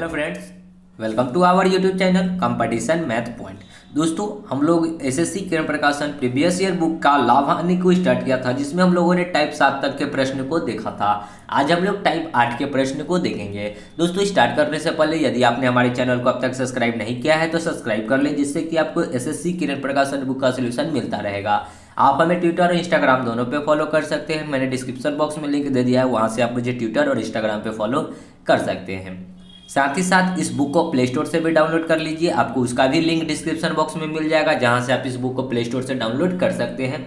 Hello friends, welcome to our YouTube channel competition math point. दोस्तों, हम लोग SSC किरण प्रकाशन प्रीवियस ईयर बुक का लाभ हानि को स्टार्ट किया था, जिसमें हम लोगों ने टाइप 7 तक के प्रश्न को देखा था। आज हम लोग टाइप 8 के प्रश्न को देखेंगे। दोस्तों, स्टार्ट करने से पहले यदि आपने हमारे चैनल को अब तक सब्सक्राइब नहीं किया है तो सब्सक्राइब कर लें, जिससे कि आपको एसएससी किरण प्रकाशन बुक का सोल्यूशन मिलता रहेगा। आप हमें ट्विटर और इंस्टाग्राम दोनों पे फॉलो कर सकते हैं। मैंने डिस्क्रिप्शन बॉक्स में लिंक दे दिया है, वहाँ से आप मुझे ट्विटर और इंस्टाग्राम पे फॉलो कर सकते हैं। साथ ही साथ इस बुक को प्ले स्टोर से भी डाउनलोड कर लीजिए, आपको उसका भी लिंक डिस्क्रिप्शन बॉक्स में मिल जाएगा, जहाँ से आप इस बुक को प्ले स्टोर से डाउनलोड कर सकते हैं।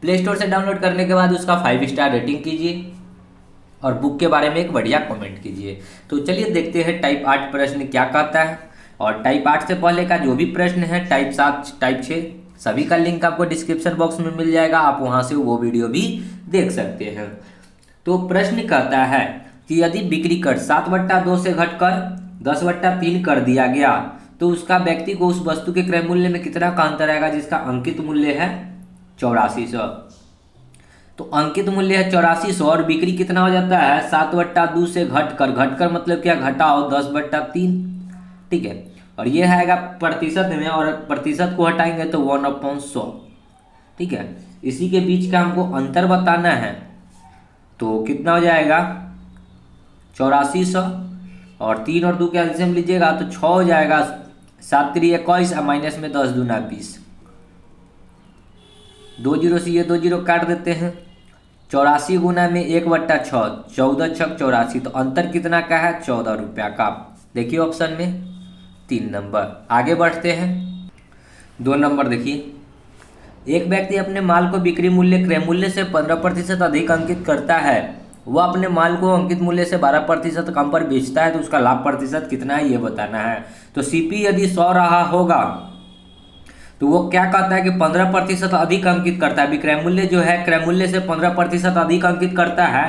प्ले स्टोर से डाउनलोड करने के बाद उसका 5 स्टार रेटिंग कीजिए और बुक के बारे में एक बढ़िया कमेंट कीजिए। तो चलिए देखते हैं टाइप 8 प्रश्न क्या कहता है। और टाइप 8 से पहले का जो भी प्रश्न है, टाइप 7, टाइप 6, सभी का लिंक आपको डिस्क्रिप्शन बॉक्स में मिल जाएगा, आप वहां से वो वीडियो भी देख सकते हैं। तो प्रश्न कहता है कि यदि बिक्री कर 7/2 से घटकर 10/3 कर दिया गया तो उसका व्यक्ति को उस वस्तु के क्रय मूल्य में कितना का अंतर आएगा, जिसका अंकित मूल्य है 8400। तो अंकित मूल्य है 8400 और बिक्री कितना हो जाता है 7/2 से घटकर मतलब क्या, घटाओ 10/3। ठीक है, और ये आएगा प्रतिशत में, और प्रतिशत को हटाएंगे तो 1/100। ठीक है, इसी के बीच का हमको अंतर बताना है। तो कितना हो जाएगा 8400, और 3 और 2 के एलसीएम लीजिएगा तो 6 हो जाएगा। 7 3 21 और माइनस में 10 दूना 20। 2 जीरो से ये 2 जीरो काट देते हैं। 84 गुना में 1/6, 14 छक 84, तो अंतर कितना का है 14 रुपया का। देखिए ऑप्शन में 3 नंबर। आगे बढ़ते हैं, 2 नंबर देखिए। एक व्यक्ति अपने माल को बिक्री मूल्य क्रय मूल्य से 15% अधिक अंकित करता है। वह अपने माल को अंकित मूल्य से 12% कम पर बेचता है, तो उसका लाभ प्रतिशत कितना है ये बताना है। तो सीपी यदि 100 रहा होगा तो वो क्या कहता है कि 15% अधिक अंकित करता है। विक्रय मूल्य जो है क्रय मूल्य से 15% अधिक अंकित करता है,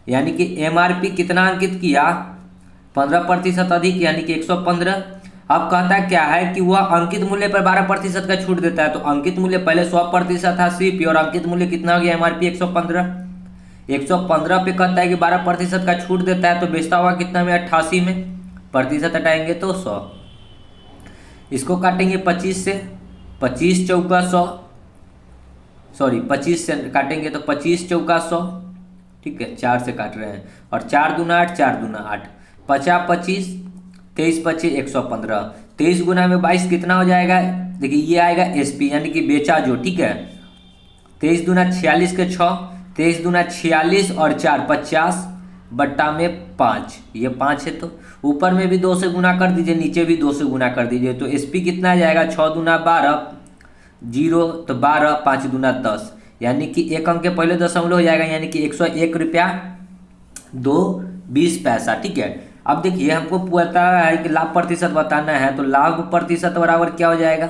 यानी कि एमआरपी कितना अंकित किया 15% अधिक, यानी कि 115। अब कहता है क्या है कि वह अंकित मूल्य पर 12% का छूट देता है। तो अंकित मूल्य पहले 100% था सीपी, और अंकित मूल्य कितना हो गया एमआरपी 115। 115 पे कहता है कि 12% का छूट देता है, तो बेचता हुआ कितना में 88 में, प्रतिशत हटाएंगे तो 100। इसको काटेंगे 25 से, 25 चौका 100, सॉरी 25 से काटेंगे तो 25 चौका 100। ठीक है, 4 से काट रहे हैं, और 4 दूना 8, 4 दूना 8, 50 25, 23 25 115। 23 गुना में 22 कितना हो जाएगा, देखिए ये आएगा एसपी, यानी कि बेचा जो। ठीक है, 23 दूना 46 के 6, 23 दूना 46 और 4 50 बट्टा में 5, ये 5 है, तो ऊपर में भी 2 से गुना कर दीजिए, नीचे भी 2 से गुना कर दीजिए। तो एसपी कितना आ जाएगा 6 दूना 12, 0 तो 12, 5 दूना 10, यानी कि एक अंक के पहले दशमलव हो जाएगा, यानी कि 101 रुपया 2 पैसा। ठीक है, अब देखिए हमको पता है कि लाभ प्रतिशत बताना है, तो लाभ प्रतिशत बराबर क्या हो जाएगा,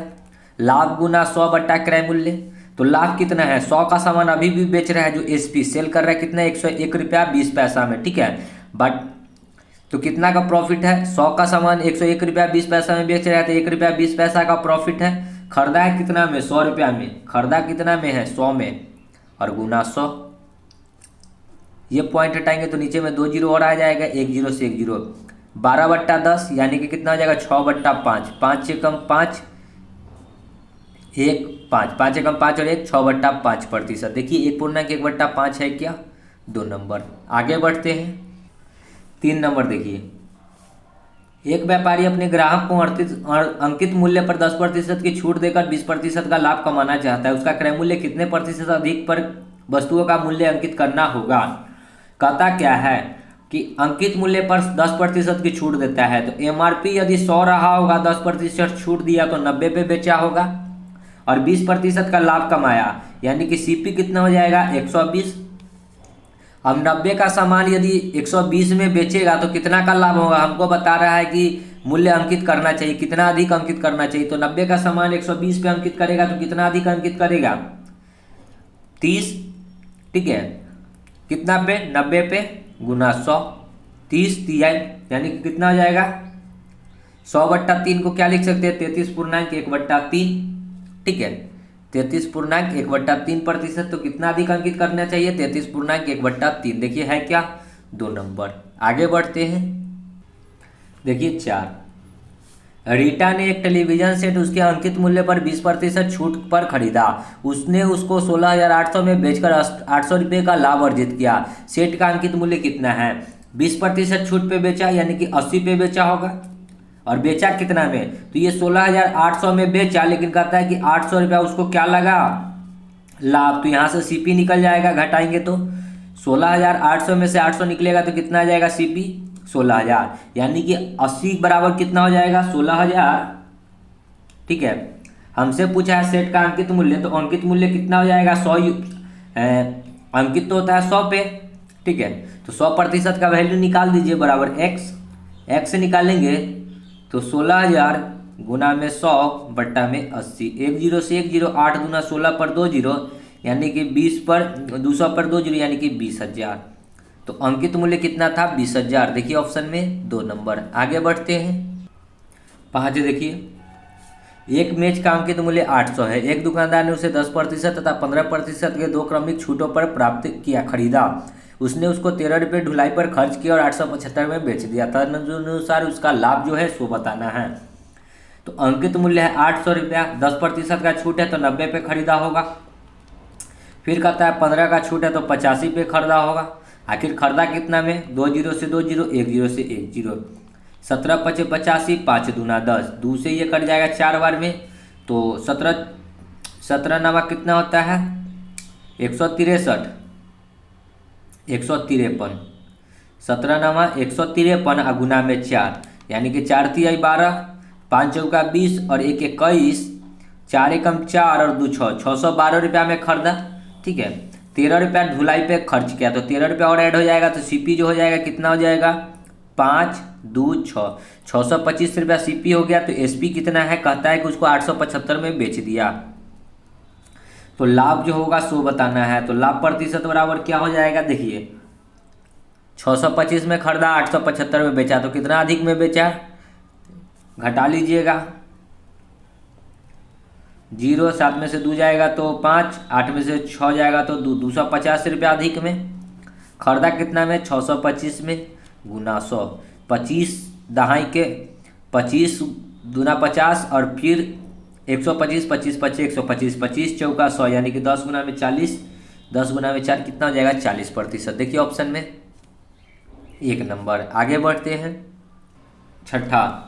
लाभ गुना 100 बट्टा क्रय मूल्य। तो लाभ कितना है, 100 का सामान अभी भी बेच रहा है जो एसपी सेल कर रहा है, कितना 101 रुपया 20 पैसा में। ठीक है, बट तो कितना का प्रॉफिट है, 100 का सामान 101 रुपया 20 पैसा में बेच रहा है, तो 1 रुपया 20 पैसा का प्रॉफिट है। खरीदा है कितना में 100 रुपया में, खरीदा कितना में है 100 में, और गुना 100। ये पॉइंट हटाएंगे तो नीचे में 2 जीरो और आ जाएगा, 1 जीरो से 1 जीरो, 12/10, यानी कि कितना हो जाएगा 6/5, 5 से कम 5, 1 5, 5 से कम 5 और 1 6/5%। देखिए 1/1/5 है क्या, 2 नंबर। आगे बढ़ते हैं, 3 नंबर देखिए। एक व्यापारी अपने ग्राहक को अंकित मूल्य पर 10% की छूट देकर 20% का लाभ कमाना चाहता है। उसका क्रय मूल्य कितने प्रतिशत अधिक पर वस्तुओं का मूल्य अंकित करना होगा। कहता क्या है कि अंकित मूल्य पर 10% की छूट देता है। तो एमआरपी यदि 100 रहा होगा, 10% छूट दिया तो 90 पे बेचा होगा, और 20% का लाभ कमाया, यानी कि सीपी कितना हो जाएगा 120। अब 90 का सामान यदि 120 में बेचेगा तो कितना का लाभ होगा, हमको बता रहा है कि मूल्य अंकित करना चाहिए, कितना अधिक अंकित करना चाहिए। तो 90 का सामान 120 पे अंकित करेगा तो कितना अधिक अंकित करेगा 30। ठीक है, कितना पे 90 पे गुना 100, 30 तिया, यानी कि कितना हो जाएगा 100/3 को क्या लिख सकते हैं 33.1/3। ठीक है, 33.1/3%, तो कितना अधिक अंकित करना चाहिए 33.1/3। देखिए है क्या 2 नंबर। आगे बढ़ते हैं, देखिए 4, रीटा ने एक टेलीविजन सेट उसके अंकित मूल्य पर 20% छूट पर खरीदा। उसने उसको 16,800 में बेचकर 800 रुपये का लाभ अर्जित किया। सेट का अंकित मूल्य कितना है? 20% छूट पे बेचा यानी कि 80 पे बेचा होगा, और बेचा कितना में? तो ये 16,800 में बेचा, लेकिन कहता है कि 800 रुपया उसको क्या लगा? लाभ। तो यहाँ से सीपी निकल जाएगा, घटाएंगे तो 16,800 में से 800 निकलेगा तो कितना आ जाएगा? सीपी 16,000, यानी कि 80 बराबर कितना हो जाएगा? 16,000। ठीक है, हमसे पूछा है सेट का अंकित मूल्य, तो अंकित मूल्य कितना हो जाएगा? 100। अंकित तो होता है 100 पे। ठीक है, तो 100% का वैल्यू निकाल दीजिए, बराबर एक्स से निकालेंगे तो 16,000 गुना में 100 बट्टा में 80। 1 0 से 1 0, 8 दूना 16 पर 2 0, यानी कि 20 पर 200 पर 2 0, यानी कि 20,000। तो अंकित मूल्य कितना था? 20,000। देखिए ऑप्शन में 2 नंबर। आगे बढ़ते हैं 5। देखिए, एक मेज का अंकित मूल्य 800 है। एक दुकानदार ने उसे 10% तथा 15% के 2 क्रमिक छूटों पर प्राप्त किया, खरीदा। उसने उसको 13 रुपये ढुलाई पर खर्च किया और 875 में बेच दिया। तदनुसार उसका लाभ जो है सो बताना है। तो अंकित मूल्य है 800 रुपया, 10% का छूट है तो 90 पे खरीदा होगा। फिर कहता है 15 का छूट है तो 85 पे खरीदा होगा। आखिर खरीदा कितना में? 2 0 से 2 0, 1 0 से 1 0, 17 5 85, 5 दूना 10, 2 से ये कट जाएगा 4 बार में, तो 17 नवा कितना होता है? 163, 153, 17 नवा 153 गुना में 4, यानी कि 4 तिहाई 12, 5 चौका 20 और 1 21, 4 एकम 4 और 2 6, 612 रुपया में खरीदा। ठीक है, 13 रुपया ढुलाई पे खर्च किया तो 13 रुपया और ऐड हो जाएगा, तो सीपी जो हो जाएगा कितना हो जाएगा? 5 2 6, 625 रुपया सीपी हो गया। तो एसपी कितना है? कहता है कि उसको 875 में बेच दिया। तो लाभ जो होगा सो बताना है। तो लाभ प्रतिशत बराबर क्या हो जाएगा? देखिए 625 में खरीदा, 875 में बेचा, तो कितना अधिक में बेचा? घटा लीजिएगा, 0 7 में से 2 जाएगा तो 5, 8 में से 6 जाएगा तो 250 रुपया अधिक में। खरीदा कितना में? 625 में, गुना 100, 25 दहाई के 25 दूना 50 और फिर 125, 25 25, 125, 25 चौका 100, यानी कि 10 गुना में 40, 10 गुना में 4 कितना हो जाएगा? 40%। देखिए ऑप्शन में 1 नंबर। आगे बढ़ते हैं 6ठा,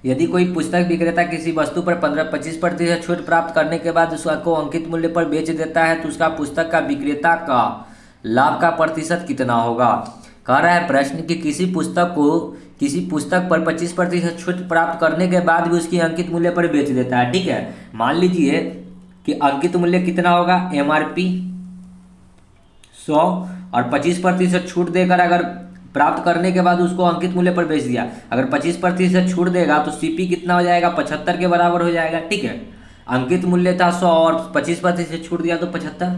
यदि कोई पुस्तक विक्रेता किसी वस्तु पर 15-25% छूट प्राप्त करने के बाद उसको अंकित मूल्य पर बेच देता है तो उसका पुस्तक का विक्रेता का लाभ का प्रतिशत कितना होगा? कह रहा है प्रश्न कि किसी पुस्तक पर 25% छूट प्राप्त करने के बाद भी उसकी अंकित मूल्य पर बेच देता है। ठीक है, मान लीजिए कि अंकित मूल्य कितना होगा? एमआरपी 100 और 25% छूट देकर अगर प्राप्त करने के बाद उसको अंकित मूल्य पर बेच दिया, अगर 25% छूट देगा तो सीपी कितना हो जाएगा? 75 के बराबर हो जाएगा। ठीक है, अंकित मूल्य था 100 और 25% छूट दिया तो 75।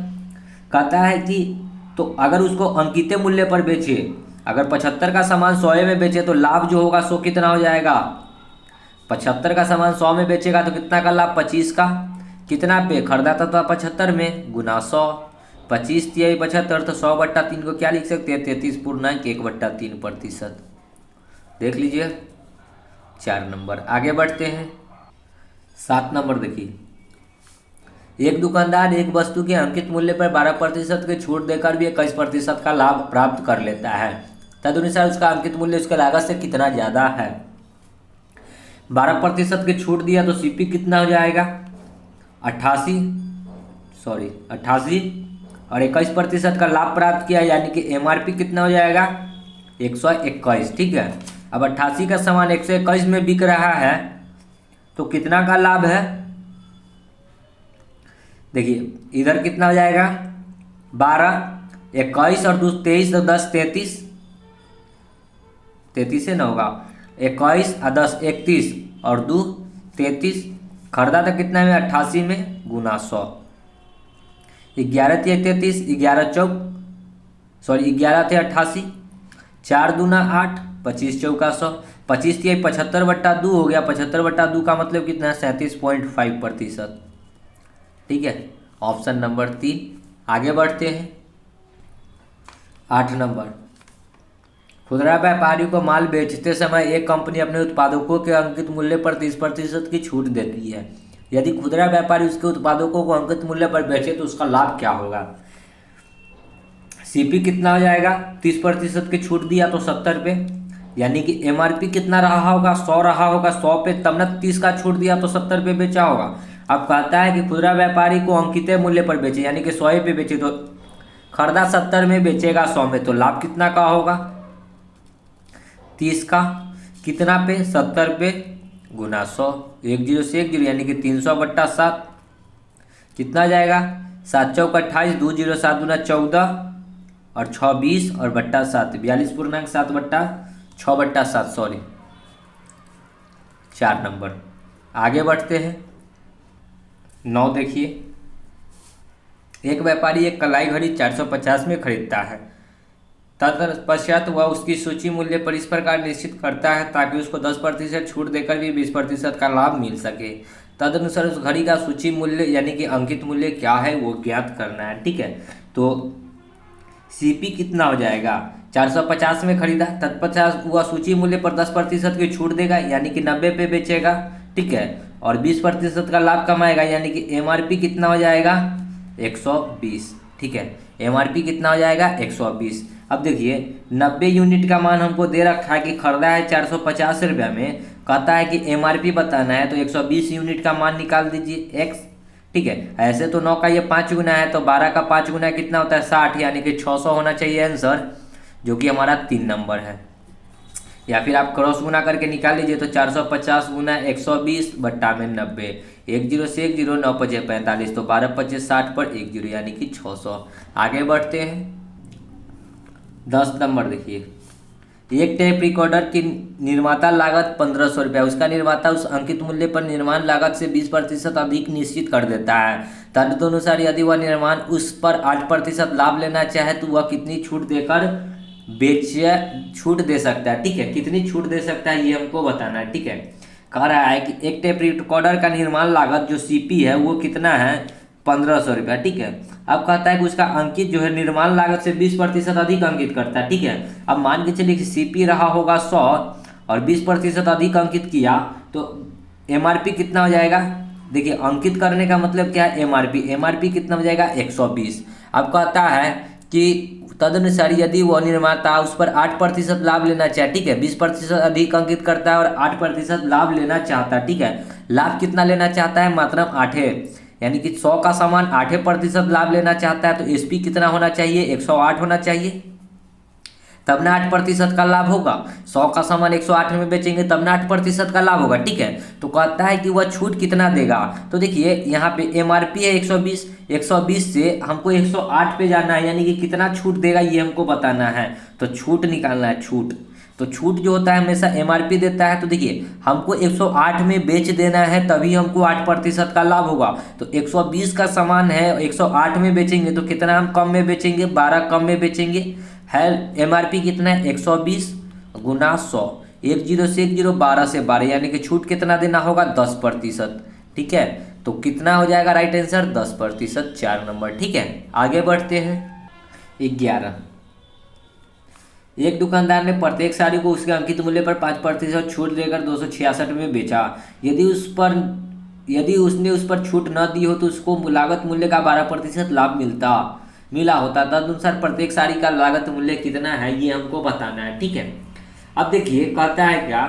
कहता है कि तो अगर उसको अंकित मूल्य पर बेचे, अगर 75 का सामान 100 में बेचे तो लाभ जो होगा 100 कितना हो जाएगा? 75 का सामान 100 में बेचेगा तो कितना का लाभ? 25 का। कितना पे खरीदा था? तो 75 में, गुना 100, 25 तिहाई 75, तो 100 बट्टा 3 को क्या लिख सकते हैं? 33.1/3%। देख लीजिए 4 नंबर। आगे बढ़ते हैं 7 नंबर। देखिए, एक दुकानदार एक वस्तु के अंकित मूल्य पर 12% की छूट देकर भी 21% का लाभ प्राप्त कर लेता है। तदनुसार उसका अंकित मूल्य उसके लागत से कितना ज़्यादा है? 12% की छूट दिया तो सीपी कितना हो जाएगा? 88 और 21% का लाभ प्राप्त किया, यानी कि एमआरपी कितना हो जाएगा? 121। ठीक है, अब 88 का सामान 121 में बिक रहा है तो कितना का लाभ है? देखिए इधर कितना हो जाएगा? 12, 21 और 2 23, तो 10 33, 33 से ना होगा, 21 और 10 31 और 2 33। खरीदा था कितना में? 88 में, गुना 100, 11 थे 33, 11 थे 88, 4 दूना 8, 25 चौका 100, 25 थे 75/2 हो गया। 75/2 का मतलब कितना है? 37.5%। ठीक है, ऑप्शन नंबर 3। आगे बढ़ते हैं 8 नंबर। खुदरा व्यापारी को माल बेचते समय एक कंपनी अपने उत्पादकों के अंकित मूल्य पर 30% की छूट देती है। यदि खुदरा व्यापारी उसके उत्पादकों को अंकित मूल्य पर बेचे तो उसका लाभ क्या होगा? सीपी कितना हो जाएगा? 30% की छूट दिया तो 70 रुपये, यानी कि एमआरपी कितना रहा होगा? 100 रहा होगा, 100 पे तब न 30 का छूट दिया तो 70 रुपये बेचा होगा। अब कहता है कि खुदरा व्यापारी को अंकित मूल्य पर बेचे, यानी कि 100 पे बेचे, तो खरीदा 70 में बेचेगा 100 में, तो लाभ कितना का होगा? 30 का कितना पे? 70 पे गुना 100, 10 से 10 यानी कि 300/7 कितना जाएगा? 7 चौक 28, 2 0 7 दूना 14 और 6 20 और बट्टा 7 42.7/6/7 सॉरी 4 नंबर। आगे बढ़ते हैं। 9 देखिए, एक व्यापारी एक कलाई घड़ी 450 में खरीदता है। तत्पश्चात वह उसकी सूची मूल्य पर इस प्रकार निश्चित करता है ताकि उसको 10% छूट देकर भी 20% का लाभ मिल सके। तदनुसार उस घड़ी का सूची मूल्य यानी कि अंकित मूल्य क्या है वो ज्ञात करना है। ठीक है, तो सीपी कितना हो जाएगा? 450 में खरीदा, तत्पश्चात वह सूची मूल्य पर 10% की छूट देगा यानी कि 90 पे बेचेगा। ठीक है, और 20% का लाभ कमाएगा यानी कि एमआरपी कितना हो जाएगा? 120। ठीक है, एमआरपी कितना हो जाएगा? 120। अब देखिए 90 यूनिट का मान हमको दे रखा है कि खरीदा है 450 रुपये में, कहता है कि एमआरपी बताना है, तो 120 यूनिट का मान निकाल दीजिए x। ठीक है, ऐसे तो 9 का ये 5 गुना है, तो 12 का 5 गुना कितना होता है? 60, यानी कि 600 होना चाहिए आंसर, जो कि हमारा 3 नंबर है। या फिर आप क्रॉस गुना करके निकाल लीजिए, तो 450 गुना 120 बट्टा में 90, 10 से 10 9 5 45, तो 12 5 60 पर 10 यानी कि 600। आगे बढ़ते हैं। 10 नंबर देखिए, एक टेप रिकॉर्डर की निर्माता लागत 1500 रुपया, उसका निर्माता उस अंकित मूल्य पर निर्माण लागत से 20% अधिक निश्चित कर देता है। तदनुसार यदि वह निर्माण उस पर 8% लाभ लेना चाहे तो वह कितनी छूट देकर छूट दे सकता है? ठीक है, कितनी छूट दे सकता है ये हमको बताना है। ठीक है, कह रहा है कि एक टेप रिकॉर्डर का निर्माण लागत जो सीपी है वो कितना है? 1500 रुपया। ठीक है, अब कहता है कि उसका अंकित जो है निर्माण लागत से 20% अधिक अंकित करता है। ठीक है, अब मान के चलिए कि सीपी रहा होगा 100 और 20% अधिक अंकित किया तो एमआरपी कितना हो जाएगा? देखिए अंकित करने का मतलब क्या है? एमआरपी कितना हो जाएगा? 120। अब कहता है कि तदनुसार यदि वह निर्माता उस पर 8% लाभ लेना चाहे, ठीक है, 20% अधिक अंकित करता है और 8% लाभ लेना चाहता है। ठीक है, लाभ कितना लेना चाहता है? मात्र 8 है, यानी कि 100 का सामान 8% लाभ लेना चाहता है, तो एसपी कितना होना चाहिए? 108 होना चाहिए, तब ना 8% का लाभ होगा। 100 का सामान 108 में बेचेंगे तब ना 8% का लाभ होगा। ठीक है, तो कहता है कि वह छूट कितना देगा? तो देखिए यहाँ पे एमआरपी है 120, 120 से हमको 108 पे जाना है, यानी कि कितना छूट देगा ये हमको बताना है। तो छूट निकालना है, छूट। तो छूट जो होता है हमेशा एमआरपी देता है। तो देखिए हमको 108 में बेच देना है तभी हमको 8% का लाभ होगा। तो 120 का सामान है, 108 में बेचेंगे तो कितना हम कम में बेचेंगे? 12 कम में बेचेंगे। है एमआरपी कितना है? 120 गुना 100, 10 से 10 12 से 12, यानी कि छूट कितना देना होगा? 10%। ठीक है, तो कितना हो जाएगा राइट आंसर? 10%, 4 नंबर। ठीक है, आगे बढ़ते हैं। 11, एक दुकानदार ने प्रत्येक साड़ी को उसके अंकित मूल्य पर 5% छूट देकर 266 में बेचा। यदि उसने उस पर छूट न दी हो तो उसको लागत मूल्य का 12% लाभ मिला होता। तदनुसार प्रत्येक साड़ी का लागत मूल्य कितना है ये हमको बताना है। ठीक है, अब देखिए कहता है क्या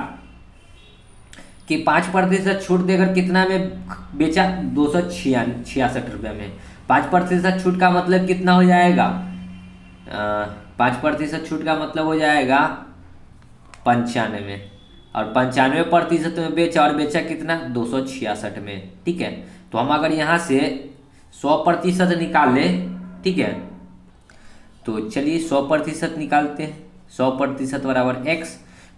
कि 5% छूट देकर कितना में बेचा? 266 रुपये में। 5% छूट का मतलब कितना हो जाएगा? 5% छूट का मतलब हो जाएगा 95, और 95% में बेचा, और बेचा कितना? 266 में। ठीक है, तो हम अगर यहाँ से 100% निकाल लें, ठीक है, तो चलिए 100% निकालते हैं। 100% बराबर x,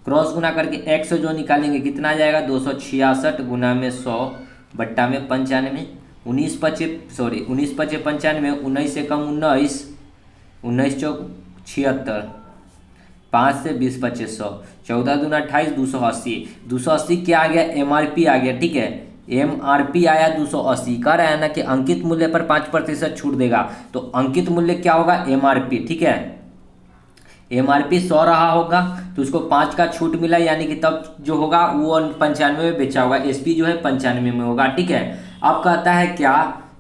क्रॉस गुना करके x जो निकालेंगे कितना आ जाएगा? 266 गुना में 100 बट्टा में 95, 19 5 95, 19 से कम 19, 19 चौक 76, 5 से 20 25 100, 14 दूना 28, 280 क्या आ गया? एमआरपी आ गया। ठीक है, एमआरपी आया 280। कह रहा है ना कि अंकित मूल्य पर 5% छूट देगा, तो अंकित मूल्य क्या होगा? एमआरपी। ठीक है, एमआरपी 100 रहा होगा तो उसको 5 का छूट मिला, यानी कि तब जो होगा वो 95 में बेचा होगा, एसपी जो है 95 में होगा। ठीक है, अब कहता है क्या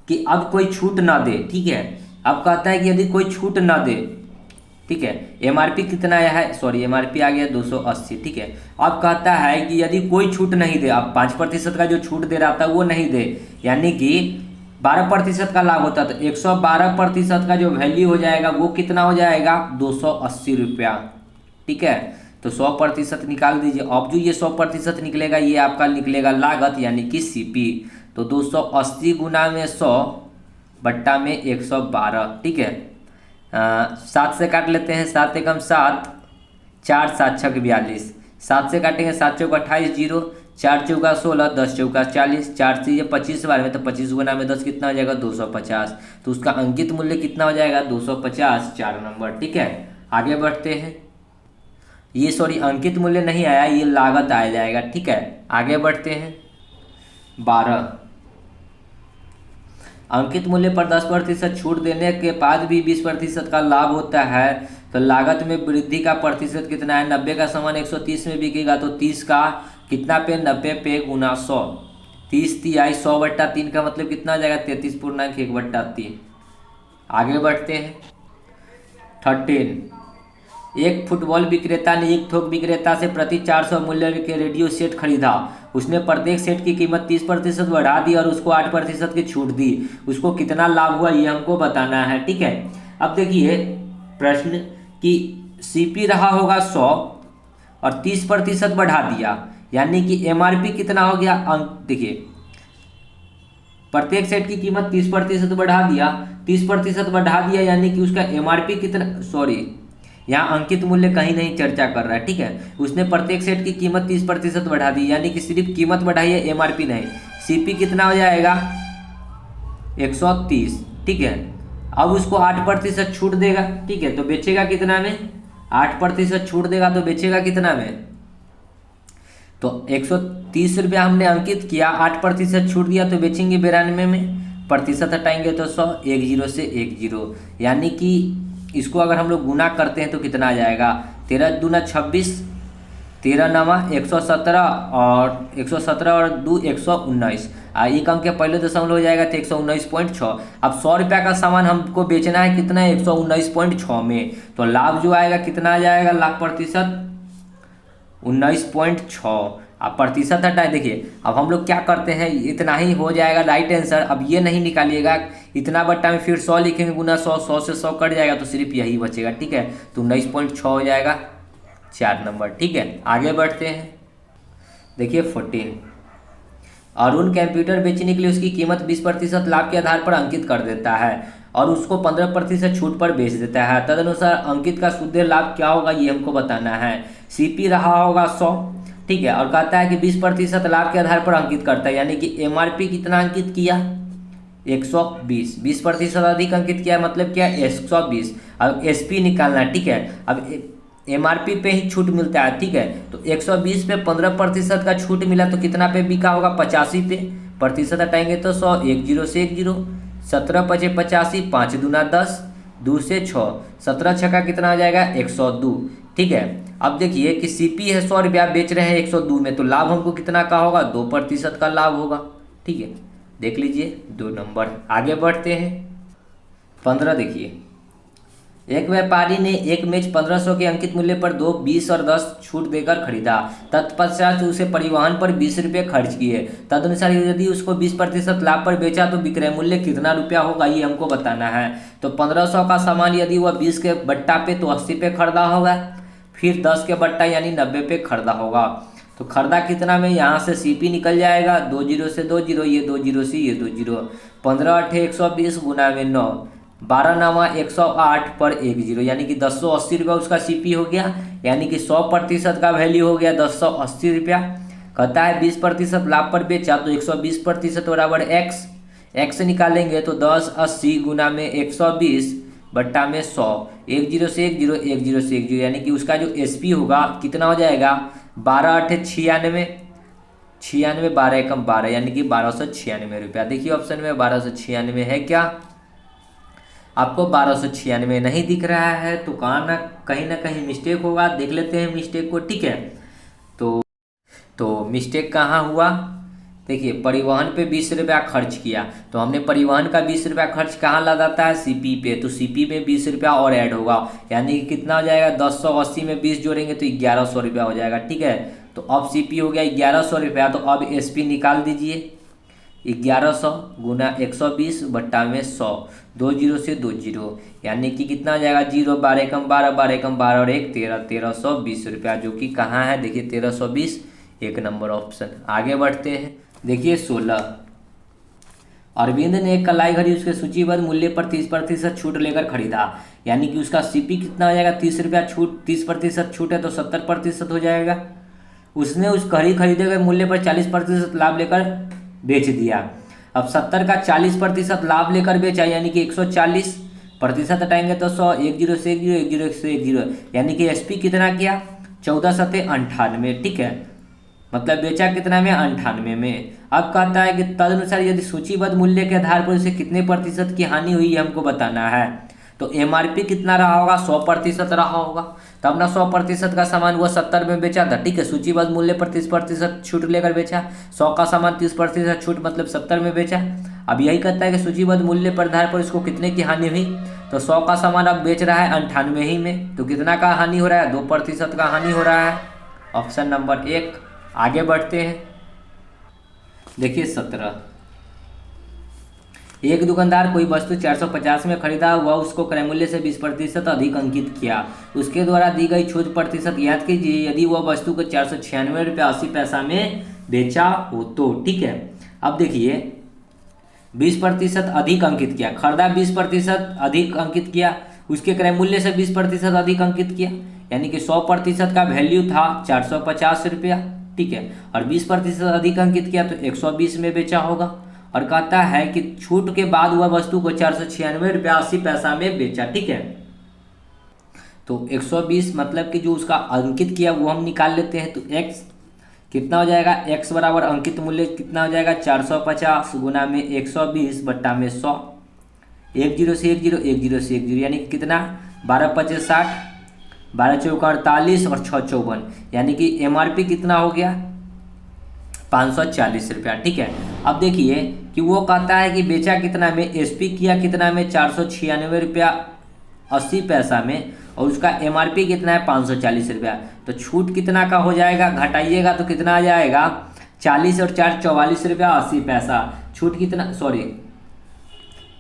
कि अब कोई छूट ना दे। ठीक है, अब कहता है कि यदि कोई छूट ना दे, ठीक है, एमआरपी कितना आया है, सॉरी एमआरपी आ गया 280। ठीक है, अब कहता है कि यदि कोई छूट नहीं दे, अब 5% का जो छूट दे रहा था वो नहीं दे, यानी कि 12% का लाभ होता, तो 112% का जो वैल्यू हो जाएगा वो कितना हो जाएगा 280 रुपया। ठीक है, तो 100% निकाल दीजिए। अब जो ये 100% निकलेगा ये आपका निकलेगा लागत यानी कि सीपी। तो 280 गुना में 100 बट्टा में 112। ठीक है, 7 से काट लेते हैं, 7 एकम 7, 4 7 छक 42, 7 से काटेंगे 7 चौका 28, 0 4 चौका 16, 10 चौका 40, 4 से ये 25 बार में, तो 25 गुना में 10 कितना हो जाएगा 250। तो उसका अंकित मूल्य कितना हो जाएगा 250, 4 नंबर। ठीक है, आगे बढ़ते हैं। ये सॉरी अंकित मूल्य नहीं आया, ये लागत आ जाएगा। ठीक है, आगे बढ़ते हैं। 12 अंकित मूल्य पर 10% छूट देने के बाद भी 20% का लाभ होता है, तो लागत में वृद्धि का प्रतिशत कितना है। 90 का सामान 130 में बिकेगा तो 30 का कितना पे 90 पे गुना 100, 30 तिहाई 100 बट्टा 3 का मतलब कितना आ जाएगा 33.1 बट्टा 3। आगे बढ़ते हैं। 13 एक फुटबॉल विक्रेता ने एक थोक विक्रेता से प्रति 400 मूल्य के रेडियो सेट खरीदा। उसने प्रत्येक सेट की कीमत 30% बढ़ा दी और उसको 8% की छूट दी। उसको कितना लाभ हुआ ये हमको बताना है। ठीक है, अब देखिए प्रश्न कि सीपी रहा होगा 100 और 30% बढ़ा दिया, यानी कि एमआरपी कितना हो गया। देखिए प्रत्येक सेट की कीमत 30% बढ़ा दिया, 30% बढ़ा दिया यानी कि उसका एमआरपी कितना, सॉरी यहाँ अंकित मूल्य कहीं नहीं चर्चा कर रहा है। ठीक है, उसने प्रत्येक सेट की कीमत 30% बढ़ा दी, यानी कि सिर्फ कीमत बढ़ाई है, एमआरपी नहीं। सीपी कितना हो जाएगा 130। ठीक है, अब उसको 8% छूट देगा। ठीक है, तो बेचेगा कितना में 8% छूट देगा तो बेचेगा कितना में, तो 130 रुपया हमने अंकित किया, 8% छूट दिया तो बेचेंगे 92 में, प्रतिशत हटाएंगे तो 100, 1 0 से 1 0, यानी कि इसको अगर हम लोग गुना करते हैं तो कितना आ जाएगा 13 दूना 26, 13 नवा 117 और 117 और 2 119। एक अंक के पहले दशमलव हो जाएगा तो 119.6। अब 100 रुपया का सामान हमको बेचना है कितना है 119.6 में, तो लाभ जो आएगा कितना आ जाएगा लाभ प्रतिशत 19.6। अब प्रतिशत हटाए, देखिए अब हम लोग क्या करते हैं, इतना ही हो जाएगा राइट आंसर। अब ये नहीं निकालिएगा, इतना बट्टा में फिर 100 लिखेंगे गुना 100, 100 से 100 कट जाएगा तो सिर्फ यही बचेगा। ठीक है, तो 19.6 हो जाएगा 4 नंबर। ठीक है, आगे बढ़ते हैं। देखिए 14 अरुण कंप्यूटर बेचने के लिए उसकी कीमत 20% लाभ के आधार पर अंकित कर देता है और उसको 15% छूट पर बेच देता है। तदनुसार अंकित का शुद्ध लाभ क्या होगा ये हमको बताना है। सीपी रहा होगा 100। ठीक है, और कहता है कि 20% लाभ के आधार पर अंकित करता है, यानी कि एमआरपी कितना अंकित किया 120, 20% अधिक अंकित किया मतलब क्या 120। अब एसपी निकालना है। ठीक है, अब एमआरपी पे ही छूट मिलता है। ठीक है, तो 120 पे 15% का छूट मिला तो कितना पे बिका होगा 85 पे, प्रतिशत हटाएंगे तो 100, 1 0 से 1 0, 17 पचे 85, 5 दूना 10, 2 से 6, 17 छक्का कितना हो जाएगा 102। ठीक है, अब देखिए कि सीपी है 100 रुपया, बेच रहे हैं 102 में, तो लाभ हमको कितना का होगा 2% का लाभ होगा। ठीक है, देख लीजिए 2 नंबर। आगे बढ़ते हैं। 15 देखिए एक व्यापारी ने एक मेज 1500 के अंकित मूल्य पर 2, 20 और 10 छूट देकर खरीदा। तत्पश्चात उसे परिवहन पर 20 रुपये खर्च किए। तदनुसार यदि उसको 20% लाभ पर बेचा तो विक्रय मूल्य कितना रुपया होगा ये हमको बताना है। तो 1500 का सामान यदि वह 20 के बट्टा पे तो 80 पे खरीदा होगा, फिर 10 के बट्टा यानी 90 पे खरीदा होगा। तो खरीदा कितना में, यहाँ से सीपी निकल जाएगा 2 0 से 2 0, ये 2 0 से ये 2 0, 15 8 120 गुना में 9, 12 नामा 108 पर 1 0, यानी कि 1080 रुपया उसका सीपी हो गया, यानी कि 100% का वैल्यू हो गया 1080 रुपया। कहता है 20% लाभ पर बेचा तो 120% बराबर एक्स, एक्स निकालेंगे तो 10 80 गुना में 120 बट्टा में 100, 1 0 से 1 0, 1 0 से 1 0, यानी कि उसका जो एसपी होगा कितना हो जाएगा 12 8 96, 96 12 एकम 12, यानी कि 1296 रुपया। देखिए ऑप्शन में 1296 है क्या। आपको 1296 नहीं दिख रहा है, तो कहीं ना कहीं मिस्टेक होगा। देख लेते हैं मिस्टेक को, ठीक है। तो मिस्टेक कहाँ हुआ, देखिए परिवहन पे 20 रुपया खर्च किया, तो हमने परिवहन का 20 रुपया खर्च कहाँ लगाता है, सीपी पे, तो सीपी में 20 रुपया और ऐड होगा, यानी कि कितना हो जाएगा, 1080 में 20 जोड़ेंगे तो 1100 रुपया हो जाएगा, ठीक है। तो अब सीपी हो गया 1100 रुपया, तो अब एसपी निकाल दीजिए। 1100 गुना 120 बट्टा में 100, 2 जीरो से 2 जीरो, यानी कि कितना हो जाएगा, 0 12 कम 12, 12 कम 12 और 1 13, 1320 रुपया, जो कि कहाँ है, देखिए 1320, 1 नंबर ऑप्शन। आगे बढ़ते हैं, देखिए 16, अरविंद ने एक कलाई घड़ी उसके सूचीबद्ध मूल्य पर 30% छूट लेकर खरीदा, यानी कि उसका सीपी कितना हो जाएगा, 30 रुपया छूट, 30% छूट है तो 70% हो जाएगा। उसने उस घड़ी खरीदे गए मूल्य पर 40% लाभ लेकर बेच दिया। अब 70 का 40% लाभ लेकर बेचा, यानी कि 140% हटाएंगे तो 100, 1 जीरो से 1 जीरो, 1 जीरो से 1 जीरो, यानी कि एसपी कितना किया, 14 सत्ते 98, ठीक है। मतलब बेचा कितना में, 98 में। अब कहता है कि तदनुसार यदि सूचीबद्ध मूल्य के आधार पर उसे कितने प्रतिशत की हानि हुई, हमको बताना है। तो एमआरपी कितना रहा होगा, 100% रहा होगा, तो अपना 100% का सामान वो 70 में बेचा था, ठीक है। सूचीबद्ध मूल्य पर 30% छूट लेकर बेचा, 100 का सामान 30% छूट मतलब 70 में बेचा। अब यही कहता है कि सूचीबद्ध मूल्य पर आधार पर उसको कितने की हानि हुई, तो 100 का सामान अब बेच रहा है 98 ही में, तो कितना का हानि हो रहा है, 2% का हानि हो रहा है, ऑप्शन नंबर 1। आगे बढ़ते हैं, देखिए 17, एक दुकानदार कोई वस्तु 450 में खरीदा, वह उसको क्रय मूल्य से 20% अधिक अंकित किया। उसके द्वारा दी गई छूट प्रतिशत ज्ञात कीजिए यदि वह वस्तु को 496 रुपया 80 पैसा में बेचा हो तो, ठीक है। अब देखिए 20% अधिक अंकित किया, खरीदा 20% अधिक अंकित किया, उसके क्रय मूल्य से 20% अधिक अंकित किया, यानी कि 100% का वैल्यू था 450 रुपया, ठीक है, और 20% अधिक अंकित किया तो 120 में बेचा होगा। और कहता है कि छूट के बाद वह वस्तु को 496 रुपया 80 पैसा में बेचा, ठीक है। तो 120 मतलब कि जो उसका अंकित किया वो हम निकाल लेते हैं, तो x कितना हो जाएगा, x बराबर अंकित मूल्य कितना हो जाएगा, 450 गुना में 120 बट्टा में 100, 1 जीरो से 1 जीरो, 1 जीरो से 1 जीरो, यानी कि कितना, 12 पचे 60, 12 चौका 48 और 6 54, यानी कि एमआरपी कितना हो गया, 540 रुपया, ठीक है। अब देखिए कि वो कहता है कि बेचा कितना में, एसपी किया कितना में, 496 रुपया 80 पैसा में, और उसका एमआरपी कितना है, 540 रुपया। तो छूट कितना का हो जाएगा, घटाइएगा तो कितना आ जाएगा, 40 और 4 44 रुपया 80 पैसा। छूट कितना, सॉरी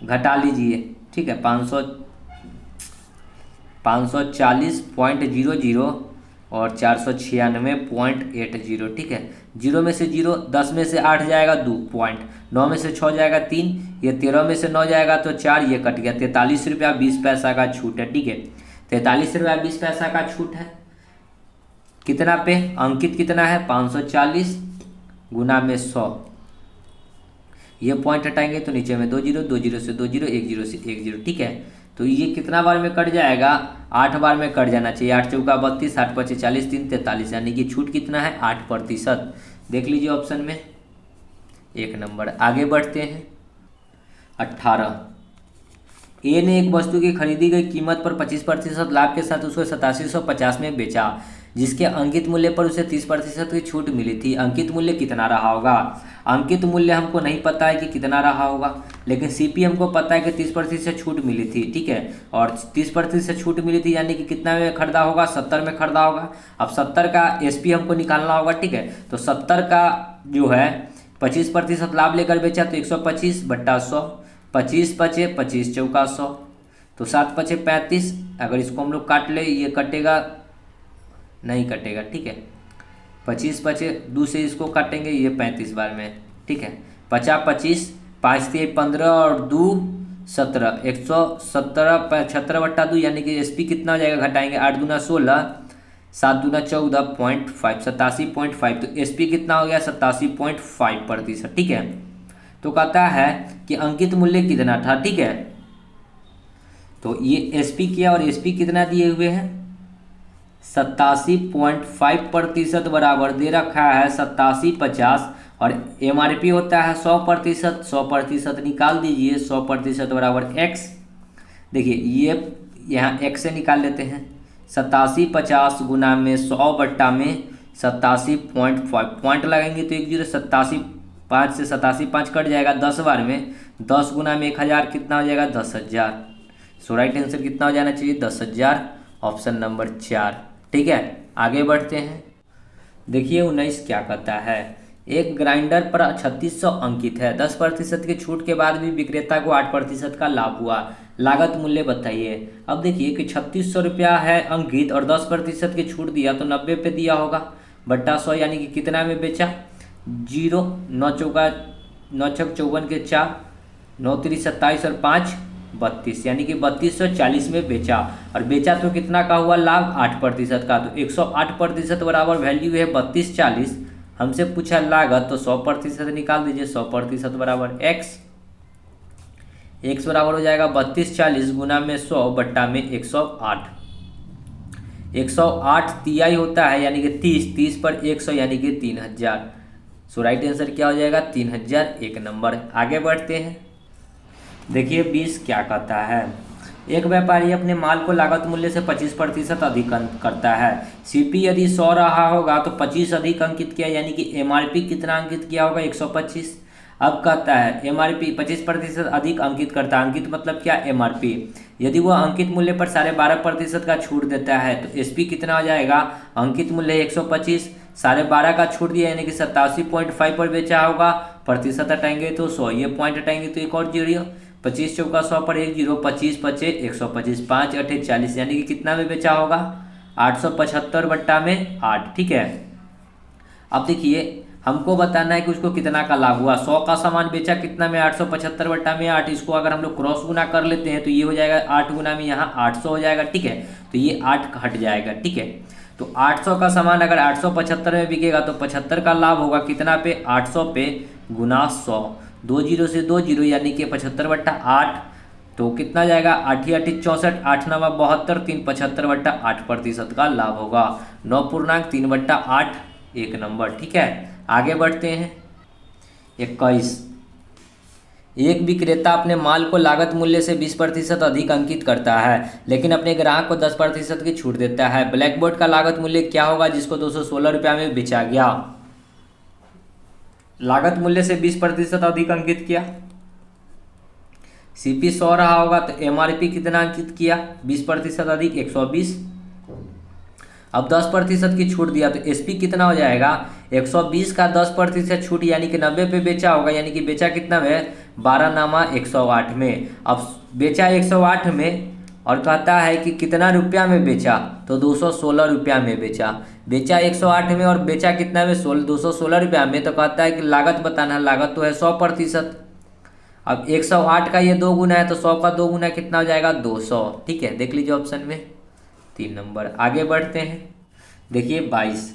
घटा लीजिए, ठीक है, 540.00 और 496.80, ठीक है। 0 में से 0, 10 में से 8 जाएगा 2 पॉइंट, 9 में से 6 जाएगा 3, ये 13 में से 9 जाएगा तो 4, ये कट गया, 43 रुपया 20 पैसा का छूट है, ठीक है। 43 रुपया 20 पैसा का छूट है, कितना पे अंकित कितना है, 540 गुना में 100, ये पॉइंट हटाएंगे तो नीचे में 2 जीरो, 2 जीरो से 2 जीरो, 1 जीरो से 1 जीरो, ठीक है। तो ये कितना बार में कट जाएगा, 8 बार में कट जाना चाहिए, 8 चौका 32, 8 पचे 40, 3 43, यानी कि छूट कितना है, 8%। देख लीजिए ऑप्शन में, 1 नंबर। आगे बढ़ते हैं, 18, ए ने एक वस्तु की खरीदी गई कीमत पर 25% लाभ के साथ उसको 8750 में बेचा, जिसके अंकित मूल्य पर उसे 30% की छूट मिली थी। अंकित मूल्य कितना रहा होगा, अंकित मूल्य हमको नहीं पता है कि कितना रहा होगा, लेकिन सीपी हमको पता है कि 30% छूट मिली थी, ठीक है। और 30% छूट मिली थी यानी कि कितना में खरीदा होगा, 70 में खरीदा होगा। अब 70 का एसपी हमको निकालना होगा, ठीक है। तो 70 का जो है 25% लाभ लेकर बेचा तो 125 बट्टा 100, 25 पचे 25 चौका 100, तो 7 पचे 35, अगर इसको हम लोग काट ले, ये कटेगा नहीं कटेगा, ठीक है। 25 पचे 2 से इसको काटेंगे, ये 35 बार में, ठीक है। 50 25, 5 3 15 और 2 17, 117 75 बट्टा 2, यानी कि एसपी कितना हो जाएगा, घटाएंगे 8 दूना 16, 7 दूना 14.5, 87.5, तो एसपी कितना हो गया, 87.5%, ठीक है। तो कहता है कि अंकित मूल्य कितना था, ठीक है। तो ये एसपी किया और एसपी कितना दिए हुए हैं, 87.5% बराबर दे रखा है 8750, और एमआरपी होता है 100%, 100% निकाल दीजिए, 100% बराबर x, देखिए ये यहाँ x से निकाल लेते हैं। 8750 गुना में 100 बट्टा में 87.5 पॉइंट लगाएंगे तो 10 87.5 से 87.5 कट जाएगा 10 बार में। 10 गुना में 1000 कितना हो जाएगा 10,000। सो राइट आंसर कितना हो जाना चाहिए 10,000, ऑप्शन नंबर 4। ठीक है, आगे बढ़ते हैं। देखिए 19 क्या कहता है, एक ग्राइंडर पर 3600 अंकित है, 10% की छूट के बाद भी विक्रेता को 8% का लाभ हुआ, लागत मूल्य बताइए। अब देखिए कि 3600 रुपया है अंकित और 10% की छूट दिया तो 90 पे दिया होगा बट्टा 100, यानी कि कितना में बेचा 0, 9 चौका 9 छक 54 के 4, 9 3 27 और 5 32, यानी कि 3240 में बेचा। और बेचा तो कितना का हुआ लाभ 8% का, तो 108% बराबर वैल्यू है 3240। हमसे पूछा लागत तो 100% निकाल दीजिए। 100% बराबर x बराबर हो जाएगा 3240 गुना में 100 बट्टा में 108। 108 तिहाई होता है यानी कि 30 पर 100 यानी कि 3000। सो राइट आंसर क्या हो जाएगा 3000, एक नंबर। आगे बढ़ते हैं। देखिए 20 क्या कहता है, एक व्यापारी अपने माल को लागत मूल्य से 25% अधिक करता है। सीपी यदि 100 रहा होगा तो 25 अधिक अंकित किया, यानी कि एमआरपी कितना अंकित किया होगा 125। अब कहता है एमआरपी 25% अधिक अंकित करता है। अंकित मतलब क्या एमआरपी। यदि वह अंकित मूल्य पर 12.5% का छूट देता है तो एसपी कितना हो जाएगा, अंकित मूल्य 125, 12.5 का छूट दिया यानी कि 87.5 पर बेचा होगा, प्रतिशत हटाएंगे तो 100, ये पॉइंट हटाएंगे तो एक और 0, 25 चौका 100 पर 1 0, 25 पचे 125, 5 8 40, यानी कि कितना में बेचा होगा 875 बट्टा में 8। ठीक है, अब देखिए हमको बताना है कि उसको कितना का लाभ हुआ। 100 का सामान बेचा कितना में 875 बट्टा में 8। इसको अगर हम लोग क्रॉस गुना कर लेते हैं तो ये हो जाएगा 8 गुना में यहाँ 800 हो जाएगा। ठीक है, तो ये 8 हट जाएगा। ठीक है, तो 800 का सामान अगर 875 में बिकेगा तो 75 का लाभ होगा कितना पे 800 पे गुना 100, 2 0 से 2 0 यानी कि 75 बट्टा 8, तो कितना जाएगा 8 8 64, 8 9 72, 3 75 बट्टा 8% का लाभ होगा। 9.3 बट्टा 8, एक नंबर। ठीक है, आगे बढ़ते हैं। 21, एक विक्रेता अपने माल को लागत मूल्य से 20% अधिक अंकित करता है लेकिन अपने ग्राहक को 10% की छूट देता है। ब्लैक बोर्ड का लागत मूल्य क्या होगा जिसको 216 रुपया में बेचा गया। लागत मूल्य से 20% अधिक अंकित किया, सीपी 100 रहा होगा तो एमआरपी कितना अंकित किया 20% अधिक 120। अब 10% की छूट दिया तो एसपी कितना हो जाएगा 120 का 10% छूट यानी कि 90 पे बेचा होगा, यानी कि बेचा कितना में 12 नामा 108 में। अब बेचा 108 में और कहता है कि कितना रुपया में बेचा तो 216 रुपया में बेचा। बेचा 108 में और बेचा कितना में 216 रुपया में, तो कहता है कि लागत बताना, लागत तो है 100%। अब 108 का ये 2 गुना है तो 100 का 2 गुना कितना हो जाएगा 200। ठीक है, देख लीजिए ऑप्शन में 3 नंबर। आगे बढ़ते हैं। देखिए 22,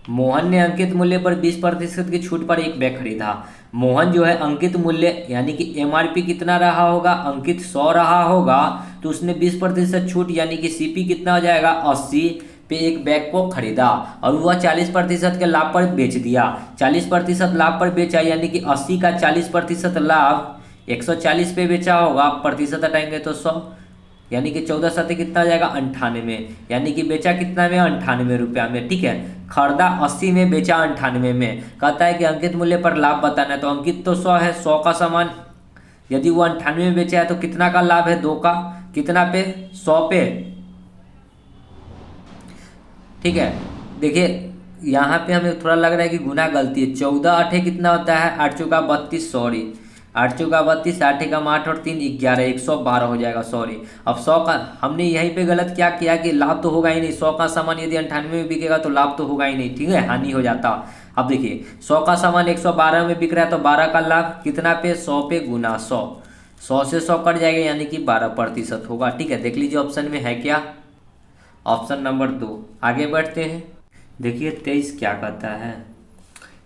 मोहन ने अंकित मूल्य पर 20% की छूट पर एक बैग खरीदा। मोहन जो है अंकित मूल्य यानी कि एमआरपी कितना रहा होगा, अंकित 100 रहा होगा तो उसने 20% छूट यानी कि सीपी कितना हो जाएगा 80 पे एक बैग को खरीदा और वह 40% के लाभ पर बेच दिया। 40% लाभ पर बेचा यानी कि 80 का 40% लाभ 140 पे बेचा होगा, प्रतिशत हटाएंगे तो 100, यानी कि 14 सत्ते कितना हो जाएगा 98, यानी कि बेचा कितना में 98 रुपया में। ठीक है, खरीदा 80 में, बेचा 98 में। कहता है कि अंकित मूल्य पर लाभ बताना है, तो अंकित तो 100 है, 100 का सामान यदि वो 98 में बेचा है तो कितना का लाभ है 2 का, कितना पे 100 पे। ठीक है, देखिए यहाँ पे हमें थोड़ा लग रहा है कि गुना गलती है। 14 8 कितना होता है 8 चौका 32, सॉरी 8 चौका 32, 8 एकम 8 और 3 11, 112 हो जाएगा, सॉरी। अब 100 का हमने यहीं पे गलत क्या किया कि लाभ तो होगा ही नहीं। 100 का सामान यदि 98 में बिकेगा तो लाभ तो होगा ही नहीं। ठीक है, हानि हो जाता। अब देखिए 100 का सामान 112 में बिक रहा है तो 12 का लाभ कितना पे 100 पे गुना 100, 100 से 100 कट जाएगा यानी कि 12% होगा। ठीक है, देख लीजिए ऑप्शन में है क्या, ऑप्शन नंबर 2। आगे बढ़ते हैं। देखिए 23 क्या कहता है,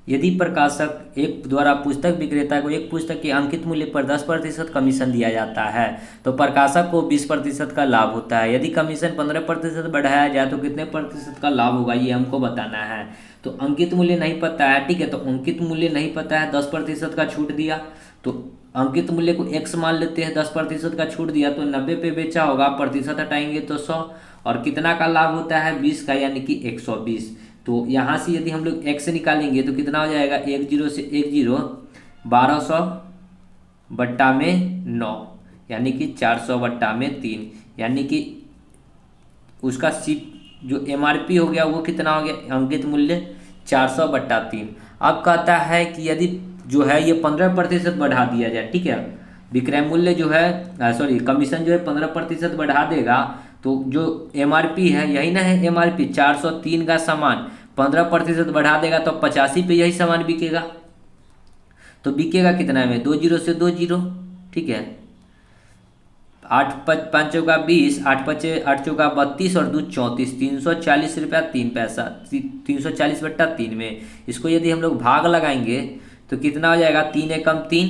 यदि प्रकाशक एक द्वारा पुस्तक विक्रेता को एक पुस्तक के अंकित मूल्य पर 10% कमीशन दिया जाता है तो प्रकाशक को 20% का लाभ होता है। यदि कमीशन 15% बढ़ाया जाए तो कितने प्रतिशत का लाभ होगा, ये हमको बताना है। तो अंकित मूल्य नहीं पता है, ठीक है, तो अंकित मूल्य नहीं पता है, 10% का छूट दिया तो अंकित मूल्य को x मान लेते हैं, 10% का छूट दिया तो 90 पे बेचा होगा, प्रतिशत हटाएंगे तो 100, और कितना का लाभ होता है 20 का, यानी कि 120। तो यहाँ से यदि हम लोग x निकालेंगे तो कितना हो जाएगा, 10 से 10 1200 बट्टा में 9, यानी कि 400 बट्टा में 3, यानी कि उसका जो MRP हो गया वो कितना हो गया, अंकित मूल्य 400 बट्टा 3। अब कहता है कि यदि जो है ये 15% बढ़ा दिया जाए, ठीक है, विक्रय मूल्य जो है सॉरी कमीशन जो है 15% बढ़ा देगा तो जो MRP है यही ना है, MRP 403 का सामान 15% बढ़ा देगा तो 85 पे यही सामान बिकेगा। तो बिकेगा कितना में, 20 से 20, ठीक है, 8 5 चौका 20, 8 5 8 चौका 32 और 2 34, 340 रुपया 3 पैसा, 340 बट्टा 3 में इसको यदि हम लोग भाग लगाएंगे तो कितना हो जाएगा, 3 एकम 3,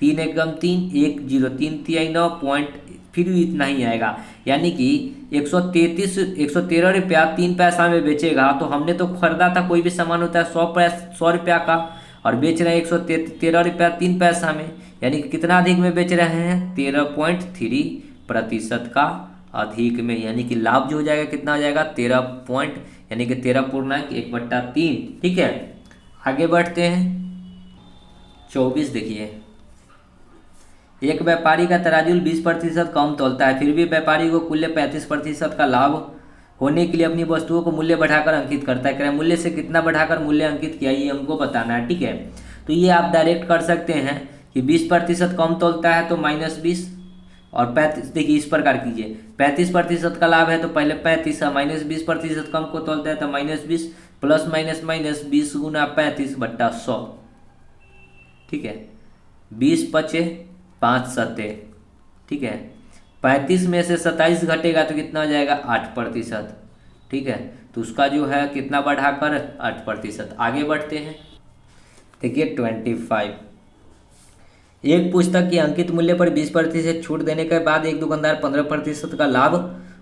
3 एकम 3, 1 0 3 3 9 पॉइंट, फिर भी इतना ही आएगा, यानी कि 113 रुपया 3 पैसा में बेचेगा। तो हमने तो खरीदा था, कोई भी सामान होता है 100 रुपया का, और बेच रहे हैं 113 रुपया 3 पैसा में, यानी कि कितना अधिक में बेच रहे हैं, 13.3% का अधिक में, यानी कि लाभ जो हो जाएगा कितना हो जाएगा, 13 पॉइंट, यानी कि 13.1/3, ठीक है। आगे बढ़ते हैं 24, देखिए, एक व्यापारी का तराजू 20% कम तोलता है, फिर भी व्यापारी को कुल 35% का लाभ होने के लिए अपनी वस्तुओं को मूल्य बढ़ाकर अंकित करता है। क्रय मूल्य से कितना बढ़ाकर मूल्य अंकित किया, ये हमको बताना है, ठीक है। तो ये आप डायरेक्ट कर सकते हैं कि 20% कम तोलता है तो -20, और 35, देखिए इस प्रकार कीजिए, 35% का लाभ है तो पहले 35 है, -20% कम को तोलता है तो -20, प्लस माइनस माइनस 20 गुना 35 बट्टा 100, ठीक है, 20 पचे 5 सत्ते, ठीक है, 35 में से 27 घटेगा तो कितना हो जाएगा, 8%, ठीक है। तो उसका जो है कितना बढ़ाकर 8%। आगे बढ़ते हैं, देखिए 25, एक पुस्तक के अंकित मूल्य पर 20% छूट देने के बाद एक दुकानदार 15% का लाभ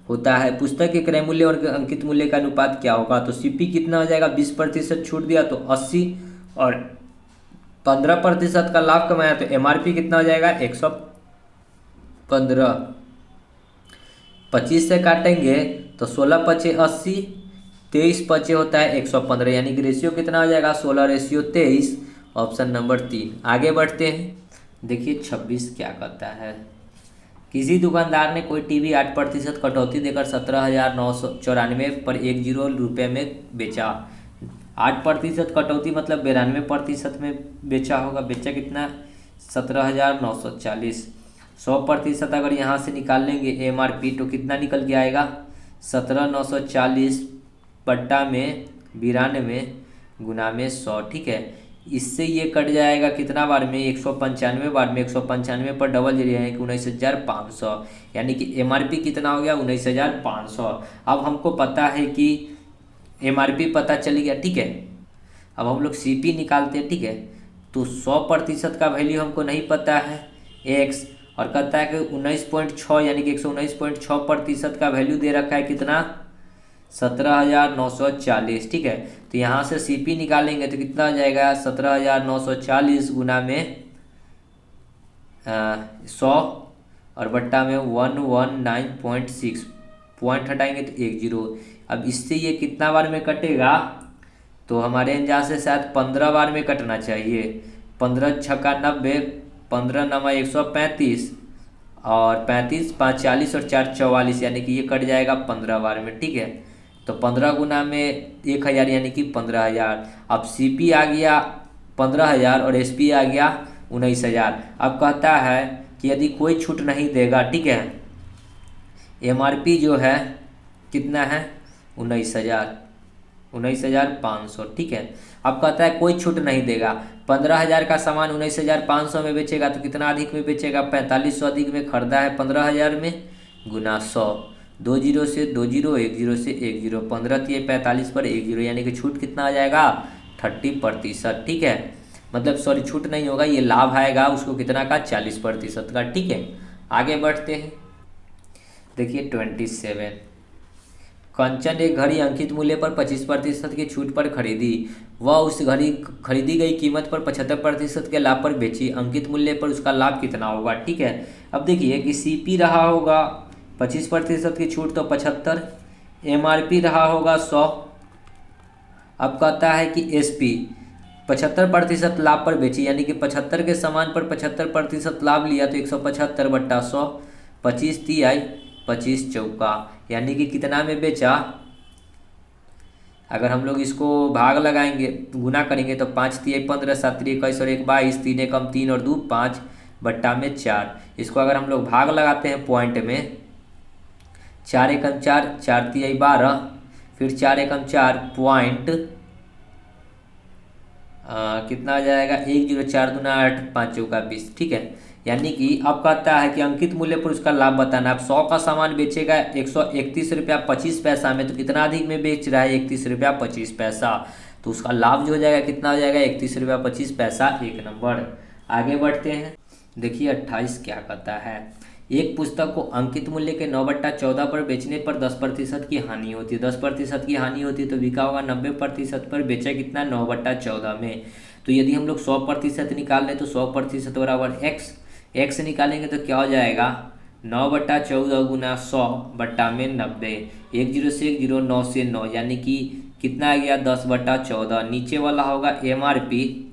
होता है। पुस्तक के क्रय मूल्य और अंकित मूल्य का अनुपात क्या होगा, तो CP कितना हो जाएगा, 20% छूट दिया तो 80, और 15% का लाभ कमाया तो MRP कितना हो जाएगा, 115, 25 से काटेंगे तो 16 पचे 80, 23 पचे होता है 115, यानी कि रेशियो कितना हो जाएगा, 16:23, ऑप्शन नंबर 3। आगे बढ़ते हैं, देखिए 26 क्या कहता है, किसी दुकानदार ने कोई टीवी 8% कटौती देकर 17,994 पर 10 रुपये में बेचा। 8% कटौती मतलब 92% में बेचा होगा, बेचा कितना, 17,940। 100% अगर यहाँ से निकाल लेंगे MRP तो कितना निकल के आएगा, 17,940 बट्टा में 92 गुना में 100, ठीक है। इससे ये कट जाएगा कितना बार में, 195 बार में, 195 पर डबल जीरो यानी कि 19,500, यानी कि MRP कितना हो गया, 19,500। अब हमको पता है कि MRP पता चल गया, ठीक है। अब हम लोग CP निकालते हैं, ठीक है। तो 100% का वैल्यू हमको नहीं पता है X, और कहता है कि 19.6 यानी कि 119.6% का वैल्यू दे रखा है, कितना, 17,940, ठीक है। तो यहाँ से CP निकालेंगे तो कितना हो जाएगा, 17,940 गुना में 100 और बट्टा में 119.6, पॉइंट हटाएंगे तो 10। अब इससे ये कितना बार में कटेगा, तो हमारे अंदाज से शायद 15 बार में कटना चाहिए। 15 छक्का 90, 15 नमा 135, और 35 5 40 और 4 44, यानी कि ये कट जाएगा 15 बार में, ठीक है। तो 15 गुना में 1000 यानी कि 15,000। अब CP आ गया 15,000 और SP आ गया 19,000। अब कहता है कि यदि कोई छूट नहीं देगा, ठीक है, MRP जो है कितना है, 19,500, ठीक है। अब कहता है कोई छूट नहीं देगा, 15,000 का सामान 19,500 में बेचेगा तो कितना अधिक में बेचेगा, 4500 अधिक में खरीदा है 15,000 में, गुना 100, 20 से 20, 10 से 10, 15 45 पर 10, यानी कि छूट कितना आ जाएगा, 30%, ठीक है। मतलब सॉरी, छूट नहीं होगा, ये लाभ आएगा उसको कितना का, 40% का, ठीक है। आगे बढ़ते हैं। देखिए 27, कंचन एक घड़ी अंकित मूल्य पर 25% की छूट पर खरीदी। वह उस घड़ी खरीदी गई कीमत पर 75% के लाभ पर बेची। अंकित मूल्य पर उसका लाभ कितना होगा, ठीक है। अब देखिए कि सीपी रहा होगा 25% की छूट तो 75, एमआरपी रहा होगा 100। अब कहता है कि एसपी 75% लाभ पर बेची, यानी कि 75 के सामान पर 75% लाभ लिया तो 175/100, 25 तिहाई 25 चौका, यानी कि कितना में बेचा। अगर हम लोग इसको भाग लगाएंगे, गुना करेंगे तो 5 तिहाई 15, 7 तिहाई 21 और 1 22, 3 एकम 3 और 2 5 बट्टा में 4। इसको अगर हम लोग भाग लगाते हैं पॉइंट में, 4 एकम 4, 4 तिहाई 12, फिर 4 एकम 4 पॉइंट कितना आ जाएगा, 1 0 4 दूना 8, 5 चौका 20, ठीक है। यानी कि अब कहता है कि अंकित मूल्य पर उसका लाभ बताना। अब 100 का सामान बेचेगा 131 रुपया 25 पैसा में, तो कितना अधिक में बेच रहा है, 31 रुपया 25 पैसा, तो उसका लाभ जो हो जाएगा कितना हो जाएगा, 31 रुपया 25 पैसा, 1 नंबर। आगे बढ़ते हैं। देखिए 28 क्या कहता है। एक पुस्तक को अंकित मूल्य के 9/14 पर बेचने पर 10% की हानि होती है। 10% की हानि होती है तो बिका होगा 90% पर, बेचा कितना, 9/14 में। तो यदि हम लोग 100% निकाल लें तो 100% बराबर एक्स निकालेंगे तो क्या हो जाएगा, 9/14 गुना 100 बट्टा में 90, 1 0 से 1 0, 9 से 9, यानी कि कितना आ गया, 10/14। नीचे वाला होगा एमआरपी,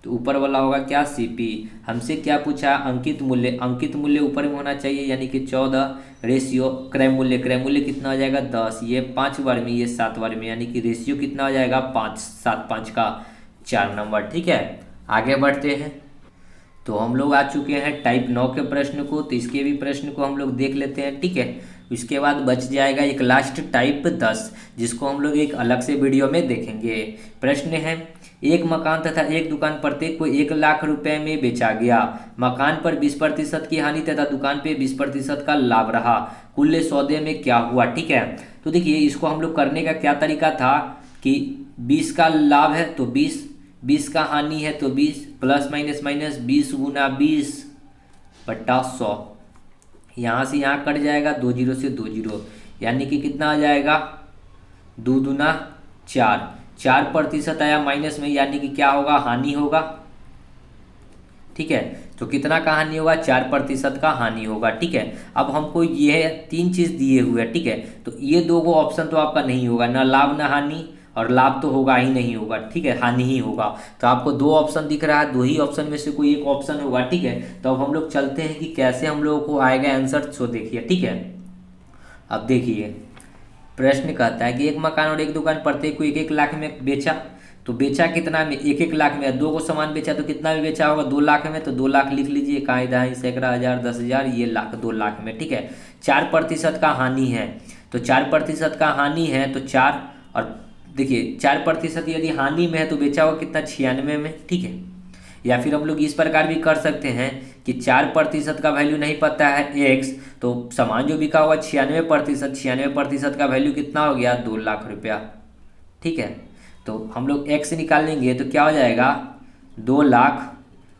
तो ऊपर वाला होगा क्या, सीपी। हमसे क्या पूछा, अंकित मूल्य। अंकित मूल्य ऊपर में होना चाहिए, यानी कि 14 रेशियो क्रय मूल्य। क्रय मूल्य कितना हो जाएगा, 10। ये 5 बार में, ये 7 बार में, यानी कि रेशियो कितना हो जाएगा, 5, 7 5 का 4 नंबर, ठीक है। आगे बढ़ते हैं। तो हम लोग आ चुके हैं टाइप 9 के प्रश्न को, तो इसके भी प्रश्न को हम लोग देख लेते हैं, ठीक है। उसके बाद बच जाएगा एक लास्ट टाइप 10, जिसको हम लोग एक अलग से वीडियो में देखेंगे। प्रश्न है, एक मकान तथा एक दुकान प्रत्येक को 1 लाख रुपए में बेचा गया। मकान पर 20% की हानि तथा दुकान पे 20% का लाभ रहा। कुल सौदे में क्या हुआ, ठीक है। तो देखिए इसको हम लोग करने का क्या तरीका था कि 20 का लाभ है तो 20 का हानि है तो 20, प्लस माइनस माइनस 20 गुना 20/100। यहाँ से यहाँ कट जाएगा, 2 0 से 2 0, यानी कि कितना आ जाएगा, 2 दूना 4, 4% आया माइनस में, यानी कि क्या होगा, हानि होगा, ठीक है। तो कितना का हानि होगा, 4% का हानि होगा, ठीक है। अब हमको ये 3 चीज़ दिए हुए हैं, ठीक है। तो ये 2 ऑप्शन तो आपका नहीं होगा, ना लाभ ना हानि, और लाभ तो होगा ही नहीं होगा, ठीक है, हानि ही होगा। तो आपको 2 ऑप्शन दिख रहा है, 2 ही ऑप्शन में से कोई एक ऑप्शन होगा, ठीक है। तो अब हम लोग चलते हैं कि कैसे हम लोगों को आएगा आंसर, सो देखिए, ठीक है। अब देखिए प्रश्न कहता है कि एक मकान और एक दुकान प्रत्येक को 1 लाख में बेचा। तो बेचा कितना में, 1 लाख में। 2 को सामान बेचा तो कितना में बेचा होगा, 2 लाख में। तो 2 लाख लिख लीजिए, काई दहाई सैकड़ा हज़ार 10,000, ये लाख, 2 लाख में, ठीक है। 4% का हानि है, तो 4% का हानि है तो 4, और देखिए 4% यदि हानि में है तो बेचा होगा कितना, 96 में, ठीक है। या फिर हम लोग इस प्रकार भी कर सकते हैं कि 4% का वैल्यू नहीं पता है एक्स, तो सामान जो बिका हुआ 96%, 96% का वैल्यू कितना हो गया, 2 लाख रुपया, ठीक है। तो हम लोग एक्स निकालेंगे तो क्या हो जाएगा, 2 लाख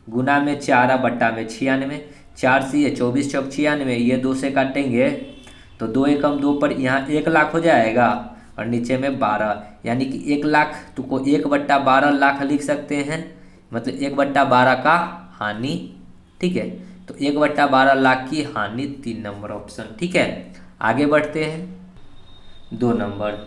गुना में 4 बट्टा में 96, 4 से 24 चौक 96, ये 2 से काटेंगे तो 2 एकम 2 पर यहाँ 1 लाख हो जाएगा, और नीचे में 12, यानी कि 1 लाख तो को 1/12 लाख लिख सकते हैं, मतलब 1/12 का हानि, ठीक है। तो 1/12 लाख की हानि, 3 नंबर ऑप्शन, ठीक है। आगे बढ़ते हैं। 2 नंबर,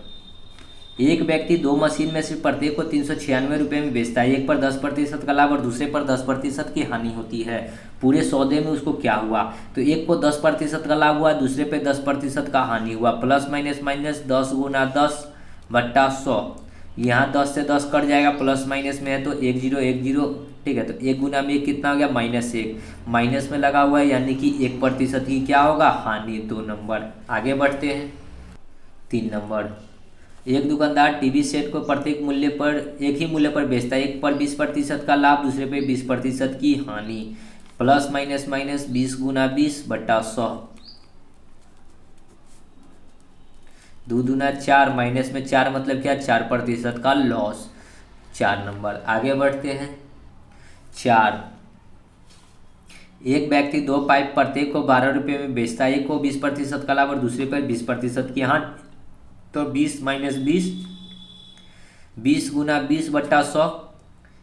एक व्यक्ति 2 मशीन में से प्रत्येक को 396 रुपये में बेचता है। एक पर 10% का लाभ और दूसरे पर 10% की हानि होती है। पूरे सौदे में उसको क्या हुआ, तो एक को 10% का लाभ हुआ, दूसरे पे 10% का हानि हुआ। प्लस माइनस माइनस 10 गुना 10/100, यहाँ 10 से 10 कट जाएगा, प्लस माइनस में है तो 1 0 1 0, ठीक है। तो 1 गुना में कितना हो गया, -1, माइनस में लगा हुआ है, यानी कि 1% की क्या होगा, हानि, 2 नंबर। आगे बढ़ते हैं। 3 नंबर, एक दुकानदार टीवी सेट को प्रत्येक मूल्य पर, एक ही मूल्य पर बेचता है। एक पर 20% का लाभ, दूसरे पे 20% की हानि। प्लस माइनस माइनस 20 गुना 20/100, 2 दूना 4, माइनस में 4 मतलब क्या, 4% का लॉस। 4 नंबर आगे बढ़ते हैं। 4, एक व्यक्ति 2 पाइप प्रत्येक को 12 रुपये में बेचता है। एक को 20% का लाभ और दूसरे पर 20% की हानि। तो 20 माइनस 20, 20 गुना 20/100,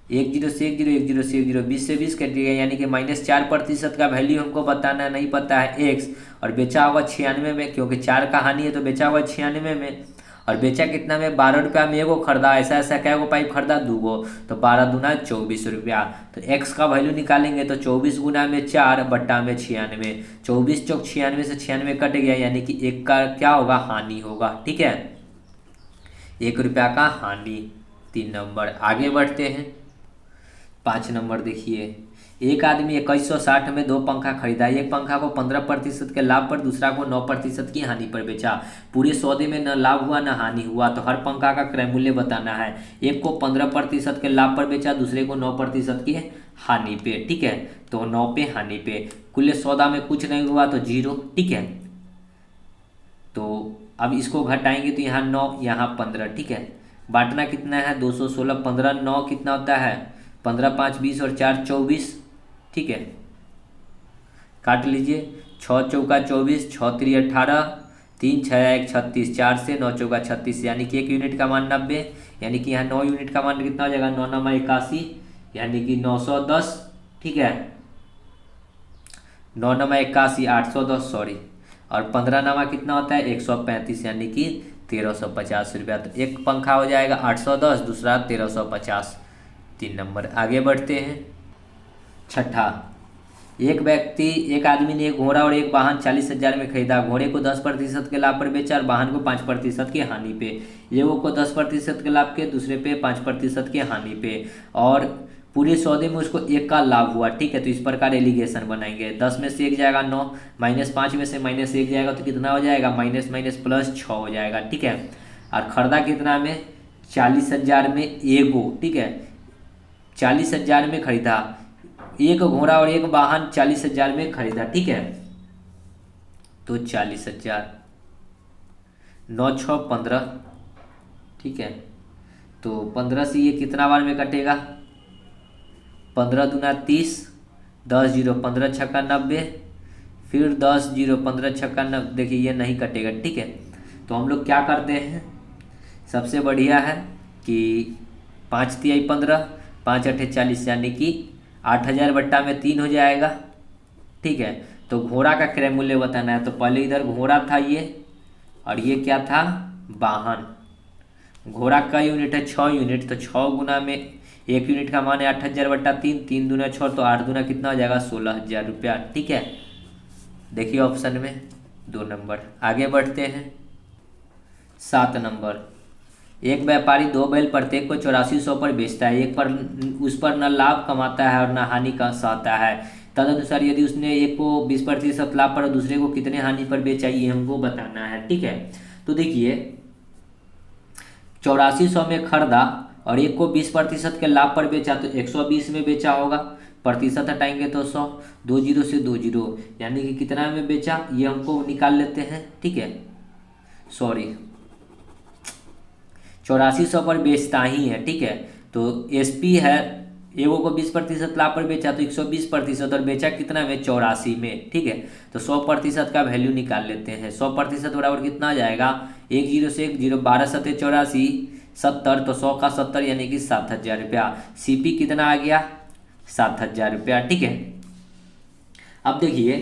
10 से 10, 10 से 10, 20 से 20 कट गया, यानी कि -4% का वैल्यू हमको बताना नहीं पता है एक्स। और बेचा होगा 96 में, क्योंकि 4 का हानि है तो बेचा होगा 96 में। और बेचा कितना में? 12 रुपया में एगो खरीदा। ऐसा ऐसा क्या गो पाइप खरीदा? 2 गो। तो 12 दूना 24 रुपया। तो एक्स का वैल्यू निकालेंगे तो 24 गुना में 4 बट्टा में 96, 24 चौक 96 से 96 कट गया, यानी कि एक का क्या होगा? हानि होगा। ठीक है, 1 रुपया का हानि। 3 नंबर आगे बढ़ते हैं। 5 नंबर देखिए, एक आदमी 2160 में 2 पंखा खरीदा। एक पंखा को 15% के लाभ पर, दूसरा को 9% की हानि पर बेचा। पूरे सौदे में न लाभ हुआ न हानि हुआ, तो हर पंखा का क्रय मूल्य बताना है। एक को 15% के लाभ पर बेचा, दूसरे को 9% की हानि पे। ठीक है, तो 9 पे हानि पे। कुल सौदा में कुछ नहीं हुआ तो 0। ठीक है, तो अब इसको घटाएंगे तो यहाँ 9, यहाँ 15। ठीक है, बांटना कितना है? 216, 15 9 कितना होता है? 15 5 20 और 4 24। ठीक है, काट लीजिए। 6 चौका 24, 6 3 18, 3 6 1 36, 4 से 9 चौका 36, यानी कि 1 यूनिट का मान 90। यानी कि यहाँ 9 यूनिट का मान कितना हो जाएगा? 9 9 81, यानी कि 910। ठीक है, 9 9 81, 810 सॉरी। और 15 नामा कितना होता है? 135, यानी कि 1350 रुपया। तो एक पंखा हो जाएगा 810, दूसरा 1350। 3 नंबर आगे बढ़ते हैं। 6ठा, एक आदमी ने एक घोड़ा और एक वाहन 40,000 में खरीदा। घोड़े को 10% के लाभ पर बेचा और वाहन को 5% की हानि पे। एगो को 10% के लाभ के, दूसरे पे 5% की हानि पे, और पूरे सौदे में उसको 1 का लाभ हुआ। ठीक है, तो इस प्रकार एलिगेशन बनाएंगे। 10 में से 1 जाएगा 9, -5 में से -1 जाएगा तो कितना हो जाएगा? माइनस माइनस प्लस 6 हो जाएगा। ठीक है, और खरीदा कितना में? 40,000 में एगो। ठीक है, 40,000 में खरीदा। एक घोड़ा और एक वाहन 40,000 में खरीदा। ठीक है, तो 40,000, 9 6 15। ठीक है, तो 15 से ये कितना बार में कटेगा? 15 दूना 30, 10 0 15 छक्का 90, फिर 10 0 15 छक्का 90। देखिए ये नहीं कटेगा। ठीक है, तो हम लोग क्या करते हैं? सबसे बढ़िया है कि 5 तिहाई 15, 5 8 40, यानी कि 8,000 बट्टा में 3 हो जाएगा। ठीक है, तो घोड़ा का क्रय मूल्य बताना है। तो पहले इधर घोड़ा था ये, और ये क्या था? वाहन। घोड़ा का यूनिट है 6 यूनिट, तो 6 गुना में 1 यूनिट का मान है 8,000 बट्टा 3, 3 दूना 6, तो 8 दूना कितना हो जाएगा? 16,000 रुपया। ठीक है, देखिए ऑप्शन में 2 नंबर आगे बढ़ते हैं। 7 नंबर, एक व्यापारी 2 बैल प्रत्येक को 8400 पर बेचता है। एक पर उस पर न लाभ कमाता है और न हानि का सहता है। तदनुसार यदि उसने एक को 20% लाभ पर और दूसरे को कितने हानि पर बेचा, ये हमको बताना है। ठीक है, तो देखिए 8400 में खरीदा और एक को 20% के लाभ पर बेचा, तो 120 में बेचा होगा। प्रतिशत हटाएंगे तो 100, 2 0 से 2 0, यानी कि कितना में बेचा ये हमको निकाल लेते हैं। ठीक है, सॉरी 8400 पर बेचता ही है। ठीक है, तो एसपी है, एगो को 20% लाभ पर बेचा तो 120%, और बेचा कितना में? 84 में। ठीक है, तो 100% का वैल्यू निकाल लेते हैं। 100% बराबर कितना आ जाएगा? 1 0 से 1 0, 12 7 84, 70, तो 100 का 70, यानी कि 7,000 रुपया। सीपी कितना आ गया? 7,000 रुपया। ठीक है, अब देखिए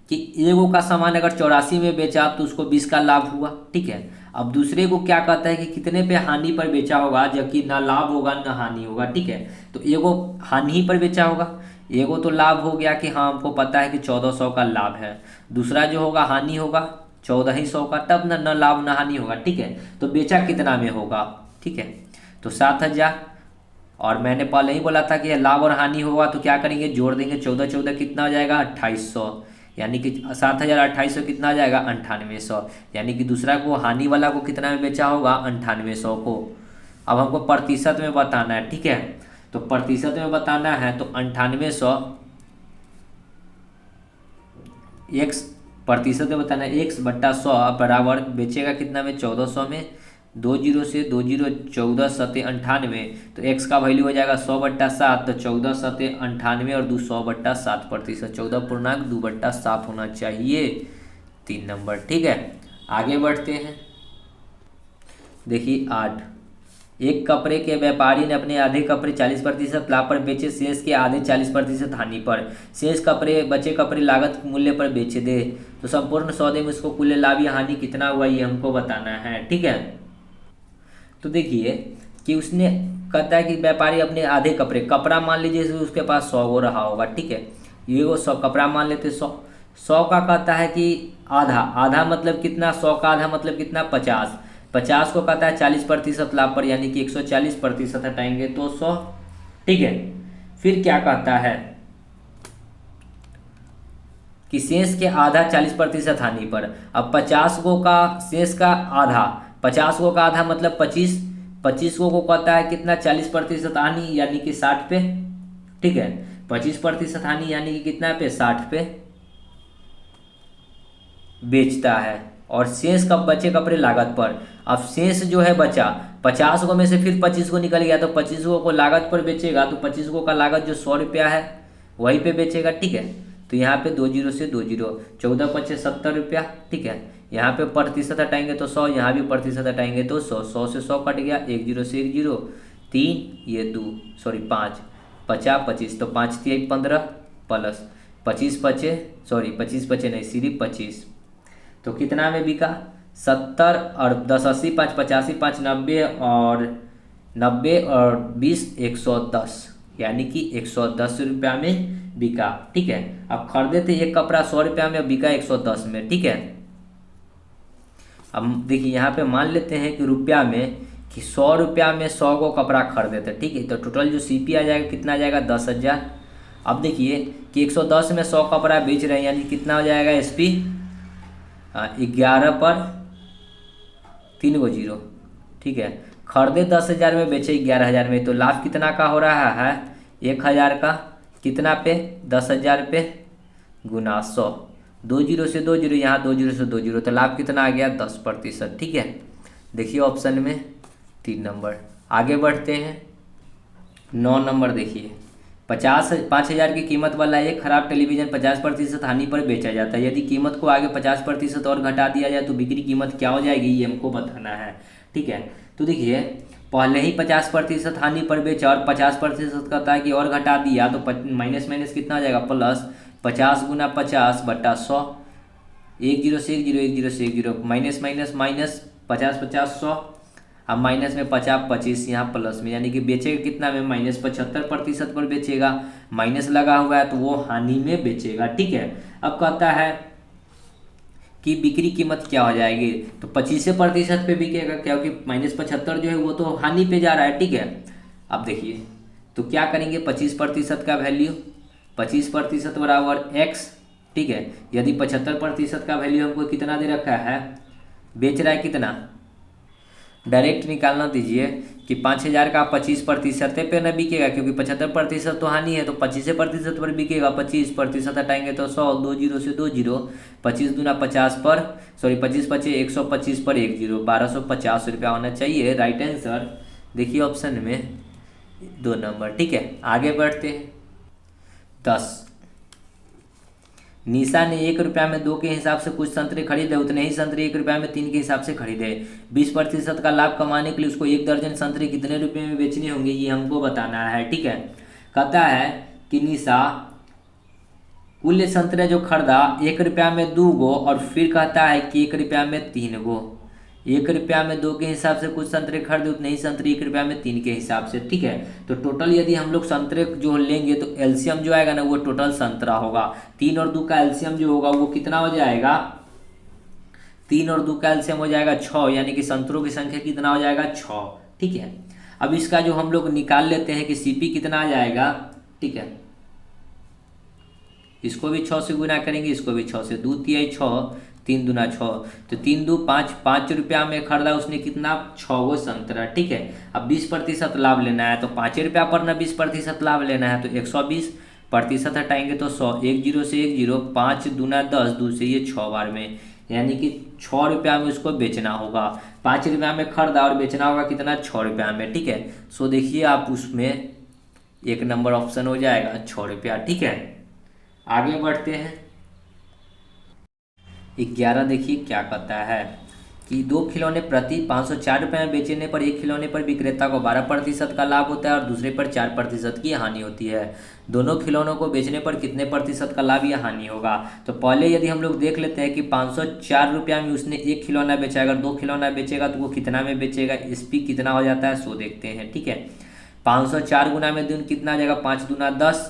कि एगो का सामान अगर 84 में बेचा तो उसको 20 का लाभ हुआ। ठीक है, अब दूसरे को क्या कहता है कि कितने पे हानि पर बेचा होगा, जबकि ना लाभ होगा ना हानि होगा। ठीक है, तो एगो हानि पर बेचा होगा, एगो तो लाभ हो गया कि हाँ हमको पता है कि 1400 का लाभ है। दूसरा जो होगा हानि होगा 1400 का, तब ना लाभ ना हानि होगा। ठीक है, तो बेचा कितना में होगा? ठीक है, तो 7,000, और मैंने पहले ही बोला था कि लाभ और हानि होगा तो क्या करेंगे? जोड़ देंगे। 14 14 कितना हो जाएगा? 2800, यानी कि 7,000 2800 कितना आ जाएगा? 9800, यानी कि दूसरा को हानि वाला को कितना में बेचा होगा? 9800 को। अब हमको प्रतिशत में बताना है। ठीक है, तो प्रतिशत में बताना है तो 9800 एक्स, प्रतिशत में बताना है x/100 बराबर बेचेगा कितना में? 1400 में, दो जीरो से दो जीरो, 14×7 = 98। तो x का वैल्यू हो जाएगा 100/7, तो 14×7 = 98 और 100/7%, 14.2/7 होना चाहिए 3 नंबर। ठीक है, आगे बढ़ते हैं। देखिए 8, एक कपड़े के व्यापारी ने अपने आधे कपड़े 40% लाभ पर बेचे, शेष के आधे 40% हानि पर। शेष कपड़े बचे कपड़े लागत मूल्य पर बेचे दे, तो संपूर्ण सौदे में उसको कुल लाभ या हानि कितना हुआ ये हमको बताना है। ठीक है, तो देखिए कि उसने कहता है कि व्यापारी अपने आधे कपड़े, कपड़ा मान लीजिए उसके पास 100 गो रहा होगा। ठीक है, ये वो 100 कपड़ा मान लेते, 100 का कहता है कि आधा, आधा मतलब कितना, 100 का आधा मतलब कितना, 50, 50 को कहता है 40% लाभ पर, यानी कि 140% हटाएंगे तो 100। ठीक है, फिर क्या कहता है कि शेष के आधा 40% हानि पर। अब 50 गो का शेष का आधा, 50 गो का आधा मतलब 25, 25 गो को कहता है कितना, 40% हानि यानी कि 60 पे। ठीक है, 25% हानि यानी कि कितना पे, 60 पे बेचता है, और शेष कब बचे कपड़े लागत पर। अब शेष जो है बचा 50 गो में से फिर 25 गो निकल गया, तो 25 गो को लागत पर बेचेगा, तो 25 गो का लागत जो 100 रुपया है वहीं पे बेचेगा। ठीक है, तो यहाँ पे 2 जीरो से 2 जीरो, 14×5 = 70 रुपया। ठीक है, यहाँ पे प्रतिशत हटाएंगे तो 100, यहाँ भी प्रतिशत हटाएंगे तो 100, 100 से 100 कट गया, 1 जीरो से 1 जीरो, 3 ये 2 सॉरी 5, 50 25, तो 5 3 15 प्लस 25 बचे, सॉरी 25 बचे नहीं, सिर्फ 25, तो कितना में बिका, 70 और 10 80, 5 85, 5 90 और 90 और 20 110, यानी कि 110 रुपया में बिका। ठीक है, अब खरीदे थे एक कपड़ा 100 रुपया में, बिका 110 में। ठीक है, अब देखिए यहाँ पे मान लेते हैं कि रुपया में, कि 100 रुपया में 100 को कपड़ा खरीदे थे। ठीक है, तो टोटल जो सीपी आ जाएगा कितना आ जाएगा, 10,000। अब देखिए कि 110 में 100 कपड़ा बेच रहे हैं, यानी कितना हो जाएगा एसपी, 11 पर 3 गो जीरो। ठीक है, खरीदे 10,000 में, बेचे 11,000 में, तो लाभ कितना का हो रहा है, 1,000 का, कितना पे, 10,000 पे गुना 100, 2 जीरो से 2 जीरो, यहाँ 2 जीरो से 2 जीरो, तो लाभ कितना आ गया, 10%। ठीक है, देखिए ऑप्शन में 3 नंबर। आगे बढ़ते हैं, 9 नंबर देखिए, 5,000 की कीमत वाला एक खराब टेलीविज़न 50% हानि पर बेचा जाता है। यदि कीमत को आगे 50% और घटा दिया जाए तो बिक्री कीमत क्या हो जाएगी, ये हमको बताना है। ठीक है, तो देखिए पहले ही 50% हानि पर बेचा और 50% कहता है कि और घटा दिया, तो माइनस माइनस कितना हो जाएगा, प्लस 50 गुना 50/100, 1 जीरो से 1 जीरो, 1 जीरो से 1 जीरो, माइनस माइनस माइनस, 50 50 100, अब माइनस में 50 25, यहाँ प्लस में, यानी कि बेचेगा कितना में, -75% पर बेचेगा। माइनस लगा हुआ है तो वो हानि में बेचेगा। ठीक है, अब कहता है कि बिक्री कीमत क्या हो जाएगी, तो 25% पे बिकेगा, क्योंकि -75 जो है वो तो हानि पे जा रहा है। ठीक है, अब देखिए तो क्या करेंगे, 25% का वैल्यू, 25% बराबर x। ठीक है, यदि 75% का वैल्यू हमको कितना दे रखा है, बेच रहा है कितना, डायरेक्ट निकालना दीजिए कि 5,000 का 25% पे न बिकेगा, क्योंकि 75% तो हानि है, तो 25% पर बिकेगा, 25% हटाएंगे तो 100, 2 जीरो से 2 जीरो, 25 दूना 50 पर, सॉरी 25 25 125 पर 1 जीरो, 1250 रुपया होना चाहिए राइट आंसर। देखिए ऑप्शन में 2 नंबर। ठीक है, आगे बढ़ते हैं। 10, निशा ने 1 रुपया में 2 के हिसाब से कुछ संतरे खरीदे, उतने ही संतरे 1 रुपया में 3 के हिसाब से खरीदे। 20% का लाभ कमाने के लिए उसको 1 दर्जन संतरे कितने रुपए में बेचने होंगे, ये हमको बताना है। ठीक है, कहता है कि निशा कुल संतरे जो खरीदा 1 रुपया में 2 गो, और फिर कहता है कि 1 रुपया में 3 गो। 1 रुपया में 2 के हिसाब से कुछ संतरे खरीदे, उतने ही संतरे 1 रुपया में 3 के हिसाब से। ठीक है, तो टोटल यदि हम लोग संतरे जो लेंगे तो एलसीएम जो आएगा ना वो टोटल संतरा होगा। 3 और 2 का एलसीएम जो होगा वो कितना हो जाएगा, 3 और 2 का एलसीएम हो जाएगा 6, यानी कि संतरों की संख्या कितना हो जाएगा, 6। ठीक है, अब इसका जो हम लोग निकाल लेते हैं कि सीपी कितना आ जाएगा। ठीक है, इसको भी 6 से गुना करेंगे, इसको भी 6 से, 2 तिहाई 6, 3 दूना 6, तो 3 दू 5, 5 रुपया में खरीदा उसने कितना, 6 गो संतरा। ठीक है, अब 20% लाभ लेना है तो 5 रुपया पर ना 20% लाभ लेना है, तो 120% हटाएंगे तो 100, 1 जीरो से 1 जीरो, 5 दूना 10, 2 से ये 6 बार में यानी कि 6 रुपया में उसको बेचना होगा। 5 रुपया में खरीदा और बेचना होगा कितना, 6 रुपया में, ठीक है। सो देखिए आप उसमें 1 नंबर ऑप्शन हो जाएगा 6 रुपया, ठीक है। आगे बढ़ते हैं। 11 देखिए क्या कहता है कि 2 खिलौने प्रति 504 रुपये में बेचने पर एक खिलौने पर विक्रेता को 12% का लाभ होता है और दूसरे पर 4% की हानि होती है। दोनों खिलौनों को बेचने पर कितने प्रतिशत का लाभ या हानि होगा। तो पहले यदि हम लोग देख लेते हैं कि 504 रुपया में उसने एक खिलौना बेचा, अगर 2 खिलौना बेचेगा तो वो कितना में बेचेगा, एसपी कितना हो जाता है, सो देखते हैं, ठीक है। 504 गुना में दून कितना आ जाएगा, 5 दूना 10,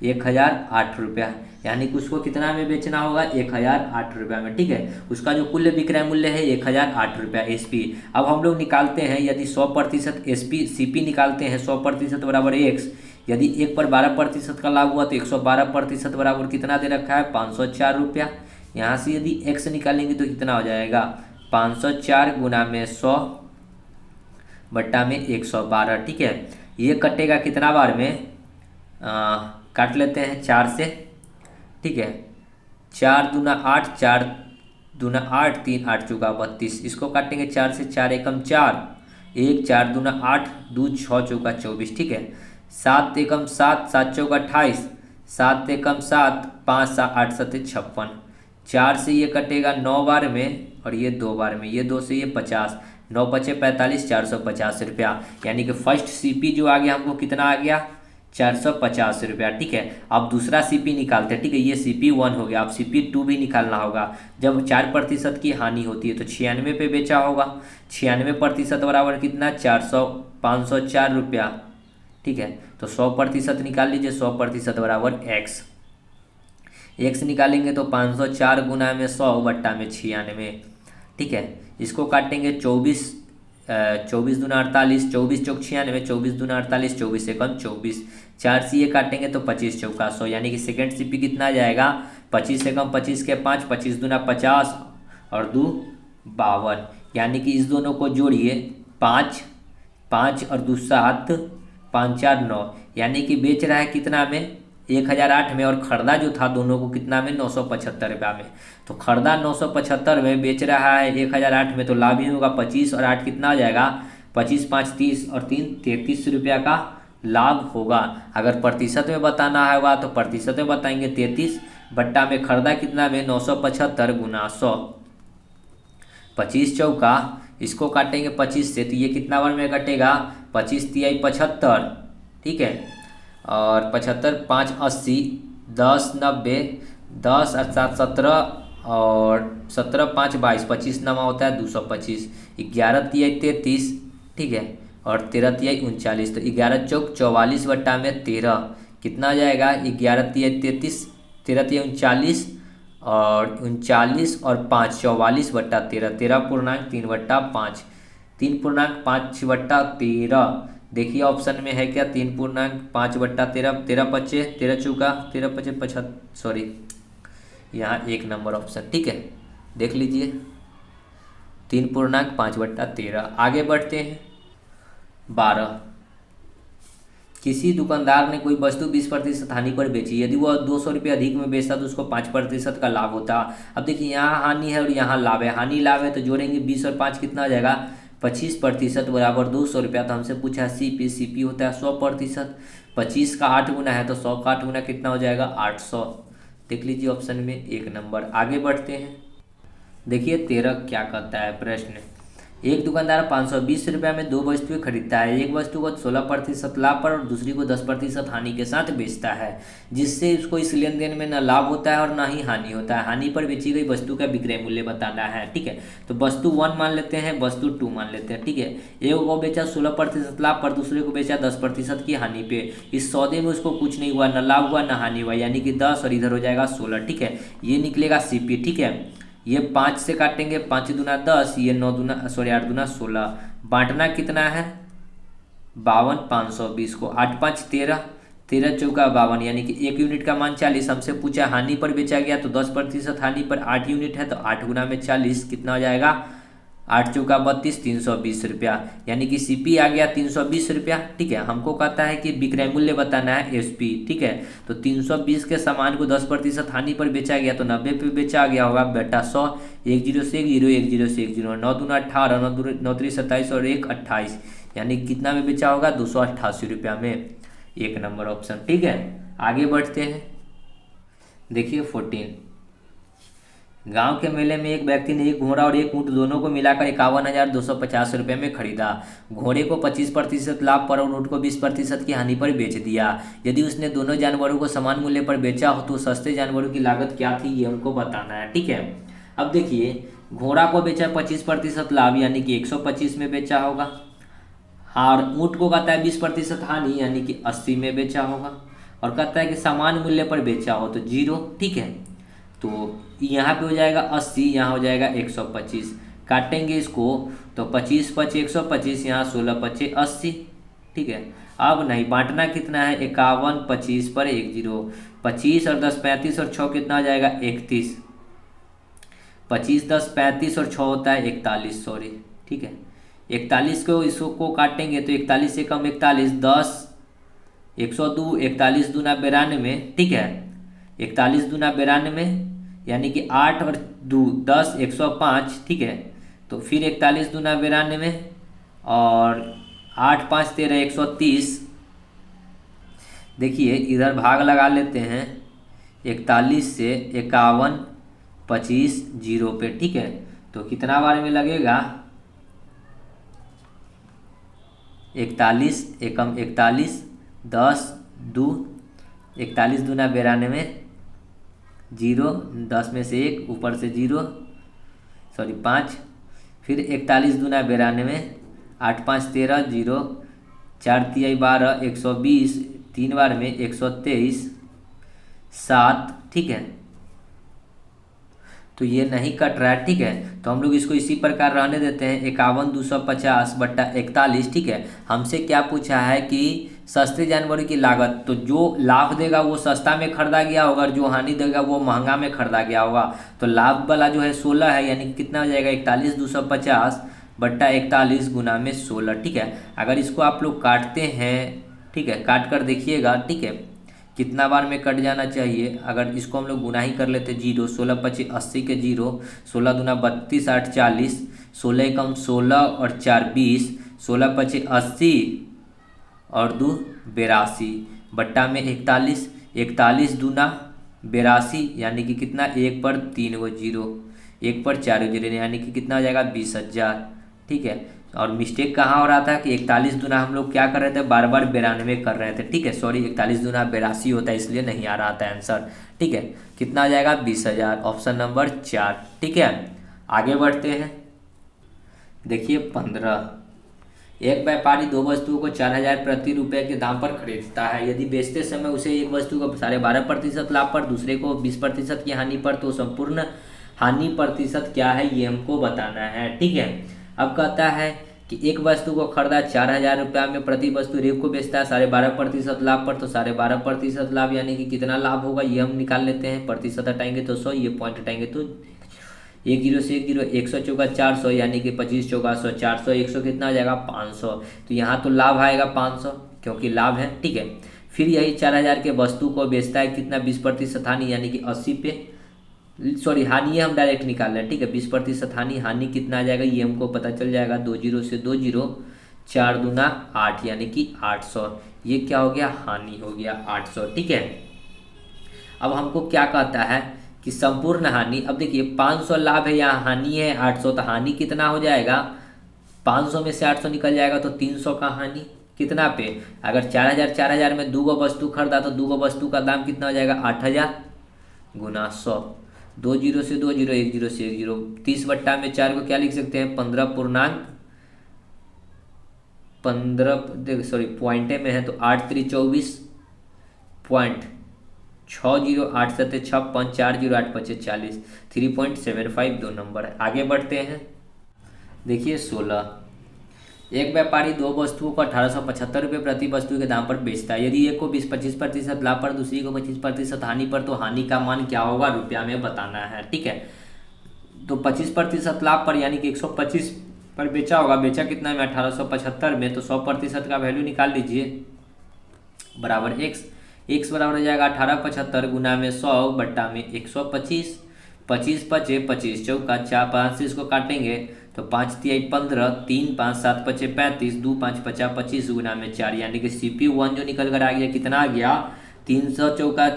1008 रुपया, यानी कि उसको कितना में बेचना होगा, 1008 रुपया में, ठीक है। उसका जो कुल विक्रय मूल्य है 1008 रुपया एसपी। अब हम लोग निकालते हैं, यदि 100% एसपी सीपी निकालते हैं, 100% बराबर एक्स, यदि एक पर 12% का लाभ हुआ तो 112% बराबर कितना दे रखा है, 504 रुपया। यहाँ से यदि एक्स निकालेंगे तो कितना हो जाएगा, 504 गुना में 100 बट्टा में 112, ठीक है। ये कटेगा कितना बार में, काट लेते हैं 4 से, ठीक है। 4 दूना 8, 4 दूना 8, 3 8 चौका 32, इसको काटेंगे 4 से, 4 एकम 4, 1 4 दूना 8, 2 6 चौका 24, ठीक है। 7 एकम 7, 7 चौका 28, 7 एकम 7, 5 7 8 7 56, 4 से ये कटेगा 9 बार में और ये 2 बार में, ये 2 से ये 50, 9 पचे 45, 450 रुपया, यानी कि फर्स्ट सीपी जो आ गया हमको कितना आ गया, 450 रुपया, ठीक है। अब दूसरा सीपी निकालते हैं, ठीक है। ये सीपी 1 हो गया, अब सीपी 2 भी निकालना होगा। जब 4% की हानि होती है तो 96 पे बेचा होगा, 96% बराबर कितना, 504 रुपया, ठीक है। तो 100% निकाल लीजिए, 100% बराबर एक्स, एक्स निकालेंगे तो 504 गुना में 100 बट्टा में 96, ठीक है। इसको काटेंगे 24, 24 दूना 48, 24 चौक 96, 24 दूना 48, 24 एकम 24, 4 से ये काटेंगे तो 25 चौका 100, यानी कि सेकेंड सीपी कितना आ जाएगा, 25 एकम 25 के 5, 25 दूना 50 और 2 52, यानी कि इस दोनों को जोड़िए, 5 5 और 2 7, 5 4 9, यानी कि बेच रहा है कितना में, 1008 में, और खरीदा जो था दोनों को कितना में, 975 रुपया में। तो खरीदा 975 में, बेच रहा है 1008 में, तो लाभ ही होगा 25 और 8 कितना आ जाएगा, 25 5 30 और 3 33 रुपया का लाभ होगा। अगर प्रतिशत में बताना होगा तो प्रतिशत में बताएंगे, 33 बट्टा में खरीदा कितना में, 975 गुना 100, 25 चौका, इसको काटेंगे 25 से तो ये कितना बार में कटेगा, 25 तिहाई 75, ठीक है। और 75 5 80, 10 90, 10 और 7 17 और 17 5 22, 25 नमा होता है 225, 11 तिहाई 33, ठीक है। और 13 तिहाई 39, तो 11 चौक 44 बट्टा में 13 कितना आ जाएगा, 11 तिहाई 33, 13 तिहाई 39 और 39 और 5 44 बट्टा 13, 13.3 बट्टा 5, 3.5 बट्टा 13, देखिए ऑप्शन में है क्या, 3.5 बट्टा 13, 13 पच्चे 13 चौका 13 पच्चे 75, सॉरी यहाँ 1 नंबर ऑप्शन, ठीक है, देख लीजिए 3.5 बट्टा 13। आगे बढ़ते हैं। 12, किसी दुकानदार ने कोई वस्तु 20% हानि पर बेची, यदि वह 200 रुपये अधिक में बेचता तो उसको 5% का लाभ होता। अब देखिए यहाँ हानि है और यहाँ लाभ है, हानि लाभ है तो जोड़ेंगे 20 और 5 कितना आ जाएगा, 25% बराबर 200 रुपया। तो हमसे पूछा सीपी होता है 100%, 25 का 8 गुना है तो 100 का 8 गुना कितना हो जाएगा, 800, देख लीजिए ऑप्शन में 1 नंबर। आगे बढ़ते हैं। देखिए 13 क्या कहता है प्रश्न, एक दुकानदार 520 रुपये में 2 वस्तुएं खरीदता है, एक वस्तु को 16% लाभ पर और दूसरी को 10% हानि के साथ बेचता है, जिससे उसको इस लेन देन में न लाभ होता है और ना ही हानि होता है। हानि पर बेची गई वस्तु का विक्रय मूल्य बताना है, ठीक है। तो वस्तु 1 मान लेते हैं, वस्तु 2 मान लेते हैं, ठीक है। एक को बेचा 16% लाभ पर, दूसरे को बेचा 10% की हानि पे। इस सौदे में उसको कुछ नहीं हुआ, न लाभ हुआ न हानि हुआ, यानी कि 10 और इधर हो जाएगा 16, ठीक है। ये निकलेगा सीपी, ठीक है। ये 5 से काटेंगे, 5 दूना 10, ये 9 दूना 8 दूना 16, बांटना कितना है 52, 520 को 8 5 13, 13 चौका 52, यानी कि 1 यूनिट का मान 40। हमसे पूछा हानि पर बेचा गया तो 10% हानि पर 8 यूनिट है तो 8 गुना में 40 कितना हो जाएगा, 8 चौका 32, 320 रुपया, यानी कि सीपी आ गया 320 रुपया। ठीक है, हमको कहता है कि विक्रय मूल्य बताना है एसपी। ठीक है, तो 320 के सामान को 10% हानि पर बेचा गया तो 90 पे बेचा गया होगा बेटा 100। 1 0 से 1 0, 1 0 से 1 0, 9 दूना 18, 9 3 27 और 1 28, यानी कितना में बेचा होगा 288 रुपया में। एक नंबर ऑप्शन। ठीक है, आगे बढ़ते हैं। देखिए 14, गांव के मेले में एक व्यक्ति ने एक घोड़ा और एक ऊंट दोनों को मिलाकर 51,250 रुपये में खरीदा। घोड़े को 25% लाभ पर और ऊंट को 20% की हानि पर बेच दिया। यदि उसने दोनों जानवरों को समान मूल्य पर बेचा हो तो सस्ते जानवरों की लागत क्या थी, ये हमको बताना है। ठीक है, अब देखिए घोड़ा को बेचा 25% लाभ यानी कि 125 में बेचा होगा, और ऊँट को कहता है 20% हानि यानी कि 80 में बेचा होगा, और कहता है कि समान मूल्य पर बेचा हो तो 0। ठीक है, तो यहाँ पे हो जाएगा 80, यहाँ हो जाएगा 125, काटेंगे इसको तो 25 5 125, यहाँ 16 5 80। ठीक है, अब नहीं बांटना कितना है 51 25 पर 1 0, 25 और 10 35 और 6 कितना हो जाएगा 31, 25 10 35 और 6 होता है 41, सॉरी। ठीक है, 41 को इसको काटेंगे तो 41 से कम 41, 10 102, 41 दूना 92। ठीक है, 41 दूना 92 यानी कि 8 और 2 10, 105। ठीक है, तो फिर 41 दूना 92 और 8 5 13, 130। देखिए इधर भाग लगा लेते हैं 41 से 51 25 0 पे। ठीक है, तो कितना बार में लगेगा 41 एकम 41, 10 2 41 दूना 92, 0 10 में से 1 ऊपर से 0 सॉरी 5, फिर 41 दूना 92, 8 5 13 0, 4 तिहाई 12, 120, 3 बार में 123 7। ठीक है, तो ये नहीं कट रहा है। ठीक है, तो हम लोग इसको इसी प्रकार रहने देते हैं 51,250 बट्टा 41। ठीक है, हमसे क्या पूछा है कि सस्ते जानवरों की लागत, तो जो लाभ देगा वो सस्ता में खरीदा गया होगा और जो हानि देगा वो महंगा में खरीदा गया होगा। तो लाभ वाला जो है 16 है, यानी कितना हो जाएगा 41,250 बट्टा 41 गुना में 16। ठीक है, अगर इसको आप लोग काटते हैं, ठीक है काट कर देखिएगा। ठीक है, कितना बार में कट जाना चाहिए, अगर इसको हम लोग गुना ही कर लेते 0, 16 25 80 के 0, 16 दूना 32 8 40, 16 एकम 16 और 4 20, 16 25 80 और 2 82 बट्टा में 41, 41 दूना 82 यानी कि कितना 1 पर 3 गो 0, 1 पर 4 गो 0 यानी कि कितना हो जाएगा 20,000। ठीक है, और मिस्टेक कहाँ हो रहा था कि 41 दूना हम लोग क्या कर रहे थे, बार बार 92 कर रहे थे। ठीक है, सॉरी 41 दूना 82 होता है इसलिए नहीं आ रहा था आंसर। ठीक है, कितना आ जाएगा 20,000, ऑप्शन नंबर 4। ठीक है, आगे बढ़ते हैं। देखिए 15, एक व्यापारी दो वस्तुओं को 4,000 प्रति रुपये के दाम पर खरीदता है। यदि बेचते समय उसे एक वस्तु को 12.5% लाभ पर, दूसरे को 20% की हानि पर, तो संपूर्ण हानि प्रतिशत क्या है ये हमको बताना है। ठीक है, अब कहता है कि एक वस्तु को खरीदा 4,000 रुपया में, प्रति वस्तु रेप को बेचता है 12.5% लाभ पर, तो 12.5% लाभ यानी कि कितना लाभ होगा ये हम निकाल लेते हैं। प्रतिशत हटाएंगे तो 100, ये पॉइंट हटाएंगे तो 1 0 से 1 0, 100 चौका 400 यानी कि 25 चौका 100, 400 100 कितना आ जाएगा 500। तो यहाँ तो लाभ आएगा 500 क्योंकि लाभ है। ठीक है, फिर यही 4,000 के वस्तु को बेचता है कितना 20% हानि यानी कि 80 पे, सॉरी हानि हम डायरेक्ट निकाल रहे हैं। ठीक है, 20% हानि, हानि कितना आ जाएगा ये हमको पता चल जाएगा। 2 0 से 2 0, 4 दूना 8 यानी कि 800, ये क्या हो गया हानि हो गया 800। ठीक है, अब हमको क्या कहता है कि संपूर्ण हानि, अब देखिए 500 लाभ है, यहाँ हानि है 800, तो हानि कितना हो जाएगा 500 में से 800 निकल जाएगा तो 300 का हानि कितना पे, अगर 4,000 में 2 गो वस्तु खरीदा तो 2 गो वस्तु का दाम कितना हो जाएगा 8,000 गुना 100। 2 0 से 2 0, 1 0 से 1 0, 30 बट्टा में 4 को क्या लिख सकते हैं 15 सॉरी पॉइंटे में है तो 8 3 24 पॉइंट 60, 8 7 56, 4 0 8 5 40, 3.75 2 नंबर है। आगे बढ़ते हैं। देखिए 16, एक व्यापारी दो वस्तुओं को 1875 रुपये प्रति वस्तु के दाम पर बेचता है। यदि एक को 25% लाभ पर, दूसरी को 25% हानि पर, तो हानि का मान क्या होगा रुपया में बताना है। ठीक है, तो 25% लाभ पर यानी कि 125 पर बेचा होगा। बेचा कितना में 1875 में, तो 100% का वैल्यू निकाल लीजिए बराबर एक्स। एक्स बराबर हो जाएगा 1875 गुना में 100 बट्टा में 125। 25 पचे 25 चौका 4 5 से इसको काटेंगे तो 5 तिहाई 15, 3 5 7 पचे 35, 2 5 50 25 गुना में 4 यानी कि CPU1 जो निकल कर आ गया कितना आ गया 300 चौका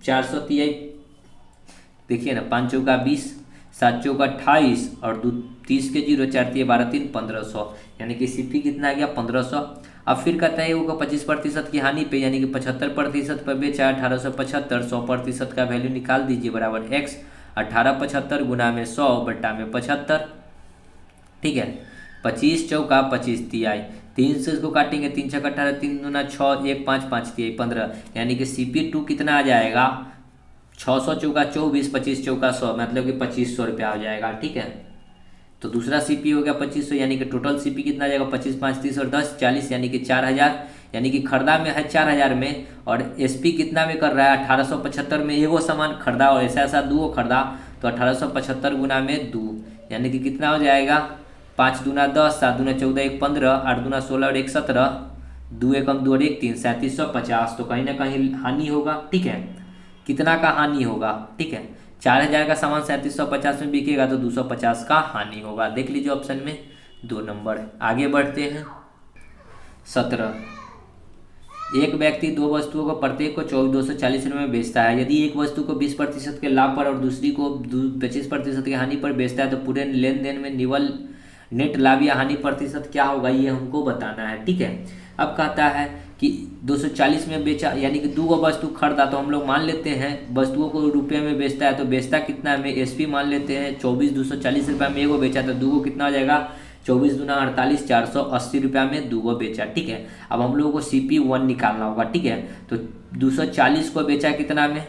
400 तिहाई, देखिए ना 5 चौका 20, 7 चौका 28 और 2 30 के 0 4 तिहाई 12 3 1500 यानी कि CP कितना आ गया 1500। अब फिर कहते हैं वो 25% की हानि पे यानी कि 75% पर बेचा 1875, 100% का वैल्यू निकाल दीजिए बराबर एक्स। 1875 गुना में 100 बट्टा में 75, ठीक है। 25 चौका 25 तिहाई, 3 से इसको काटेंगे 3 छक्का 18, 3 दूना 6, 1 5 5 तिहाई 15 यानी कि CP2 कितना आ जाएगा 600 चौका 24, 25 चौका 100 मतलब कि 2500 रुपया हो जाएगा, ठीक है। तो दूसरा CP हो गया 2500 यानी कि टोटल CP कितना आ जाएगा 25 5 30 और 10 40 यानी कि 4000 यानी कि खरीदा में है 4000 में और SP कितना में कर रहा है 1875 में एगो सामान खरीदा और ऐसा ऐसा दो खरीदा तो 1875 गुना में 2 यानी कि कितना हो जाएगा 5 दूना 10, 7 दूना 14 1 15, 8 दूना 16 और 1 17, 2 एकम 2 और 1 3 3750। तो कहीं ना कहीं हानि होगा, ठीक है। कितना का हानि होगा, ठीक है। 4000 का सामान 3750 में बिकेगा तो 250 का हानि होगा। देख लीजिए ऑप्शन में 2 नंबर। आगे बढ़ते हैं 17। एक व्यक्ति 2 वस्तुओं को प्रत्येक को 240 रुपये में बेचता है। यदि एक वस्तु को 20% के लाभ पर और दूसरी को 25% की हानि पर बेचता है तो पूरे लेन देन में निवल नेट लाभ या हानि प्रतिशत क्या होगा ये हमको बताना है, ठीक है। अब कहता है कि 240 में बेचा यानी कि 2 वस्तु खरीदा तो हम लोग मान लेते हैं वस्तुओं को रुपये में बेचता है तो बेचता कितना में SP मान लेते हैं 24, 240 रुपये में एगो बेचा तो 2 को कितना हो जाएगा 24 दूना 48, 480 रुपया में 2 बेचा, ठीक है। अब हम लोगों को CP1 निकालना होगा, ठीक है। तो 240 को बेचा कितना में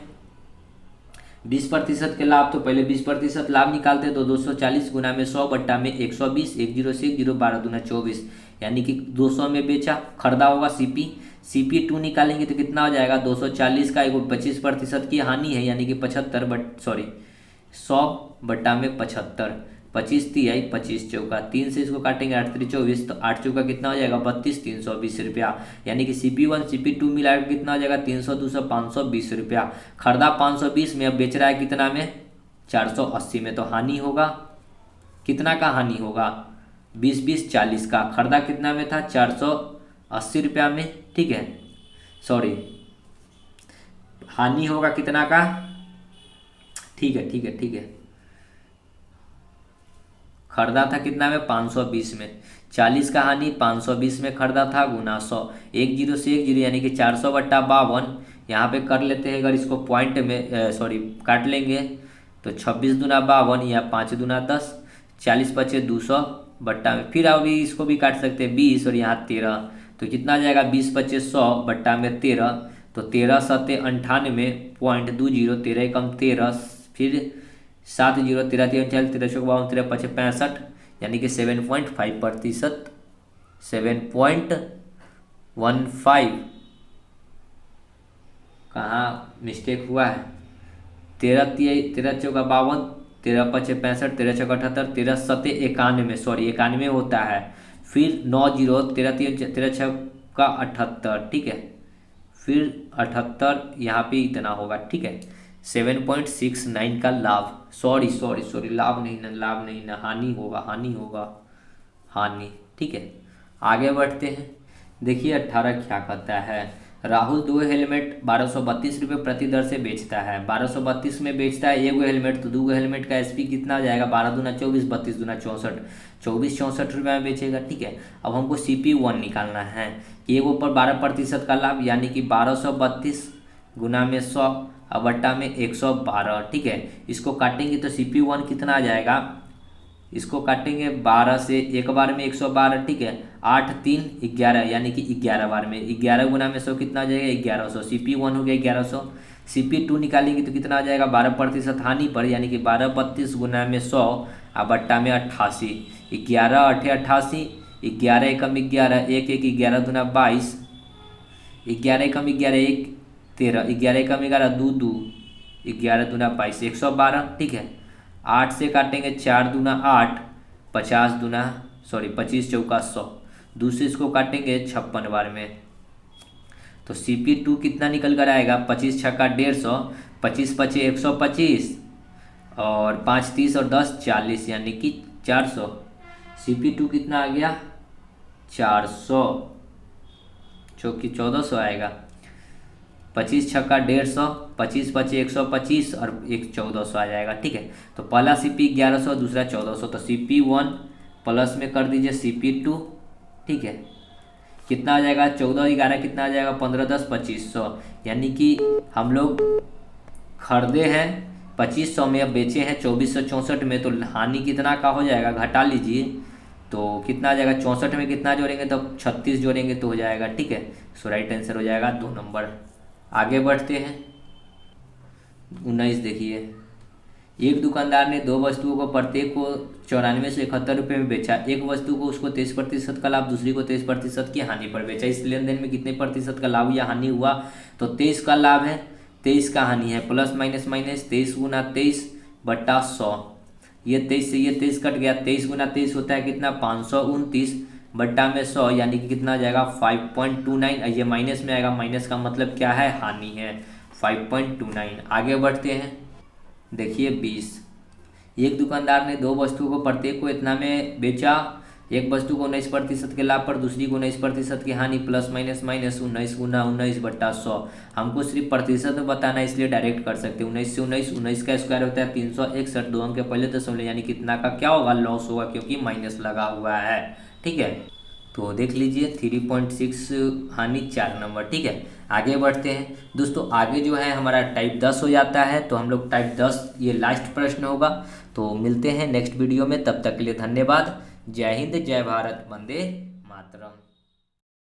20% के लाभ, तो पहले 20% लाभ निकालते हैं तो 240 गुना में 100 बट्टा में 120, 10 से 0 12 दूना 24 यानी कि 200 में बेचा खरीदा होगा CP2 निकालेंगे तो कितना हो जाएगा 240 का एगो 25% की हानि है यानी कि 100 बट्टा में 75, 25 तिहाई 25 चौका 3 से इसको काटेंगे 8 3 24 तो 8 चौका कितना हो जाएगा 32, 320 रुपया यानी कि CP1 CP2 मिलाकर कितना हो जाएगा 300 200 520 रुपया। खरीदा 520 में अब बेच रहा है कितना में 480 में तो हानि होगा, कितना का हानि होगा 20 20 40 का। खरीदा कितना में था 480 रुपया में, ठीक है। सॉरी हानि होगा कितना का, ठीक है ठीक है ठीक है। खरीदा था कितना में 520 में, 40 का हानि 520 में खरीदा था गुना 100, 1 0 से 1 0 यानी कि 400 बट्टा 52 यहाँ पे कर लेते हैं। अगर इसको पॉइंट में काट लेंगे तो 26 दूना 52 या 5 दूना 10, 40 बचे 200 बट्टा में, फिर अभी इसको भी काट सकते हैं 20 और यहाँ 13 तो कितना आ जाएगा 20 बचे 100 बट्टा में 13 तो 13 सत्ते 98.20, 13 कम 13 फिर 7 0 13 3 40 13 चौक 52 13 5 65 यानी कि 7.5%, 7.15 कहाँ मिस्टेक हुआ है 13 चौका 52 13 5 65 13 चौका 78 13 सत्ते 91 सॉरी 91 होता है, फिर 9 0 13 3 13 छक्का 78, ठीक है। फिर 78 यहाँ पे इतना होगा, ठीक है। 7.69 का लाभ, सॉरी लाभ नहीं ना हानि होगा हानि, ठीक है। आगे बढ़ते हैं। देखिए 18 क्या कहता है। राहुल 2 हेलमेट 1232 रुपये प्रति दर से बेचता है। 1232 में बेचता है एगो हेलमेट तो 2 हेलमेट का SP कितना आ जाएगा 12 दूना 24, 32 दूना 64, 24 64 रुपये में बेचेगा, ठीक है। अब हमको CP1 निकालना है कि एगो पर 12% का लाभ यानी कि 1232 गुना में 100 और बट्टा में 112, ठीक है। इसको काटेंगे तो CP1 कितना आ जाएगा, इसको काटेंगे 12 से एक बार में 112, ठीक है। 8 3 11 यानी कि 11 बार में 11 गुना में 100 कितना आ जाएगा 1100, CP1 हो गया 1100। CP2 निकालेंगे तो कितना आ जाएगा 12% हानि पर यानी कि 12 32 गुना में 100 और बट्टा में 88, 11 8 88, 11 एकम 11 1 1 11 दूना 22, 11 एकम 11 1 13, 11 एकम 11 2 2, 11 दूना 22 112, ठीक है। 8 से काटेंगे 4 दूना 8, 25 चौका 100। दूसरे इसको काटेंगे 56 बार में, तो CP2 कितना निकल कर आएगा, 25 छक्का 150, 25 पचे 125 और 5 30 और 10 40 यानी कि 400। CP2 कितना आ गया 400, चौकी 1400 आएगा। 25 छक्का 150, 25 पचे 125 और एक 1400 आ जाएगा। ठीक है, तो पहला CP 1100, दूसरा 1400, तो CP1 प्लस में कर दीजिए CP2। ठीक है, कितना आ जाएगा 14 11 कितना आ जाएगा 15 10 2500, यानी कि हम लोग खरीदे हैं 2500 में, अब बेचे हैं 2464 में, तो हानि कितना का हो जाएगा घटा लीजिए, तो कितना आ जाएगा 64 में कितना जोड़ेंगे तो 36 जोड़ेंगे तो हो जाएगा। ठीक है, सो राइट आंसर हो जाएगा 2 नंबर। आगे बढ़ते हैं 19। देखिए, एक दुकानदार ने 2 वस्तुओं को प्रत्येक को 94 से 71 रुपये में बेचा। एक वस्तु को उसको 23% का लाभ, दूसरी को 23% की हानि पर बेचा। इस लेन देन में कितने प्रतिशत का लाभ या हानि हुआ, तो 23 का लाभ है 23 का हानि है, प्लस माइनस माइनस 23 गुना 23 बट्टा 100। ये 23 से ये 23 कट गया, 23 गुना 23 होता है कितना 529 बट्टा में 100, यानी कि कितना आ जाएगा 5.29। ये माइनस में आएगा, माइनस का मतलब क्या है हानि है, 5.29। आगे बढ़ते हैं, देखिए 20। एक दुकानदार ने 2 वस्तुओं को प्रत्येक को इतना में बेचा। एक वस्तु को 19% के लाभ पर, दूसरी को 19% की हानि, प्लस माइनस माइनस 19 गुना 19 बट्टा 100। हमको सिर्फ प्रतिशत में बताना है इसलिए डायरेक्ट कर सकते हैं। 19 से 19 का स्क्वायर होता है 361, 2 अंक के पहले दशमलव यानी कितना का क्या होगा लॉस होगा, क्योंकि माइनस लगा हुआ है। ठीक है, तो देख लीजिए 3.6 हानि 4 नंबर। ठीक है, आगे बढ़ते हैं दोस्तों। आगे जो है हमारा टाइप 10 हो जाता है, तो हम लोग टाइप 10 ये लास्ट प्रश्न होगा। तो मिलते हैं नेक्स्ट वीडियो में, तब तक के लिए धन्यवाद। जय हिंद, जय भारत, वंदे मातरम।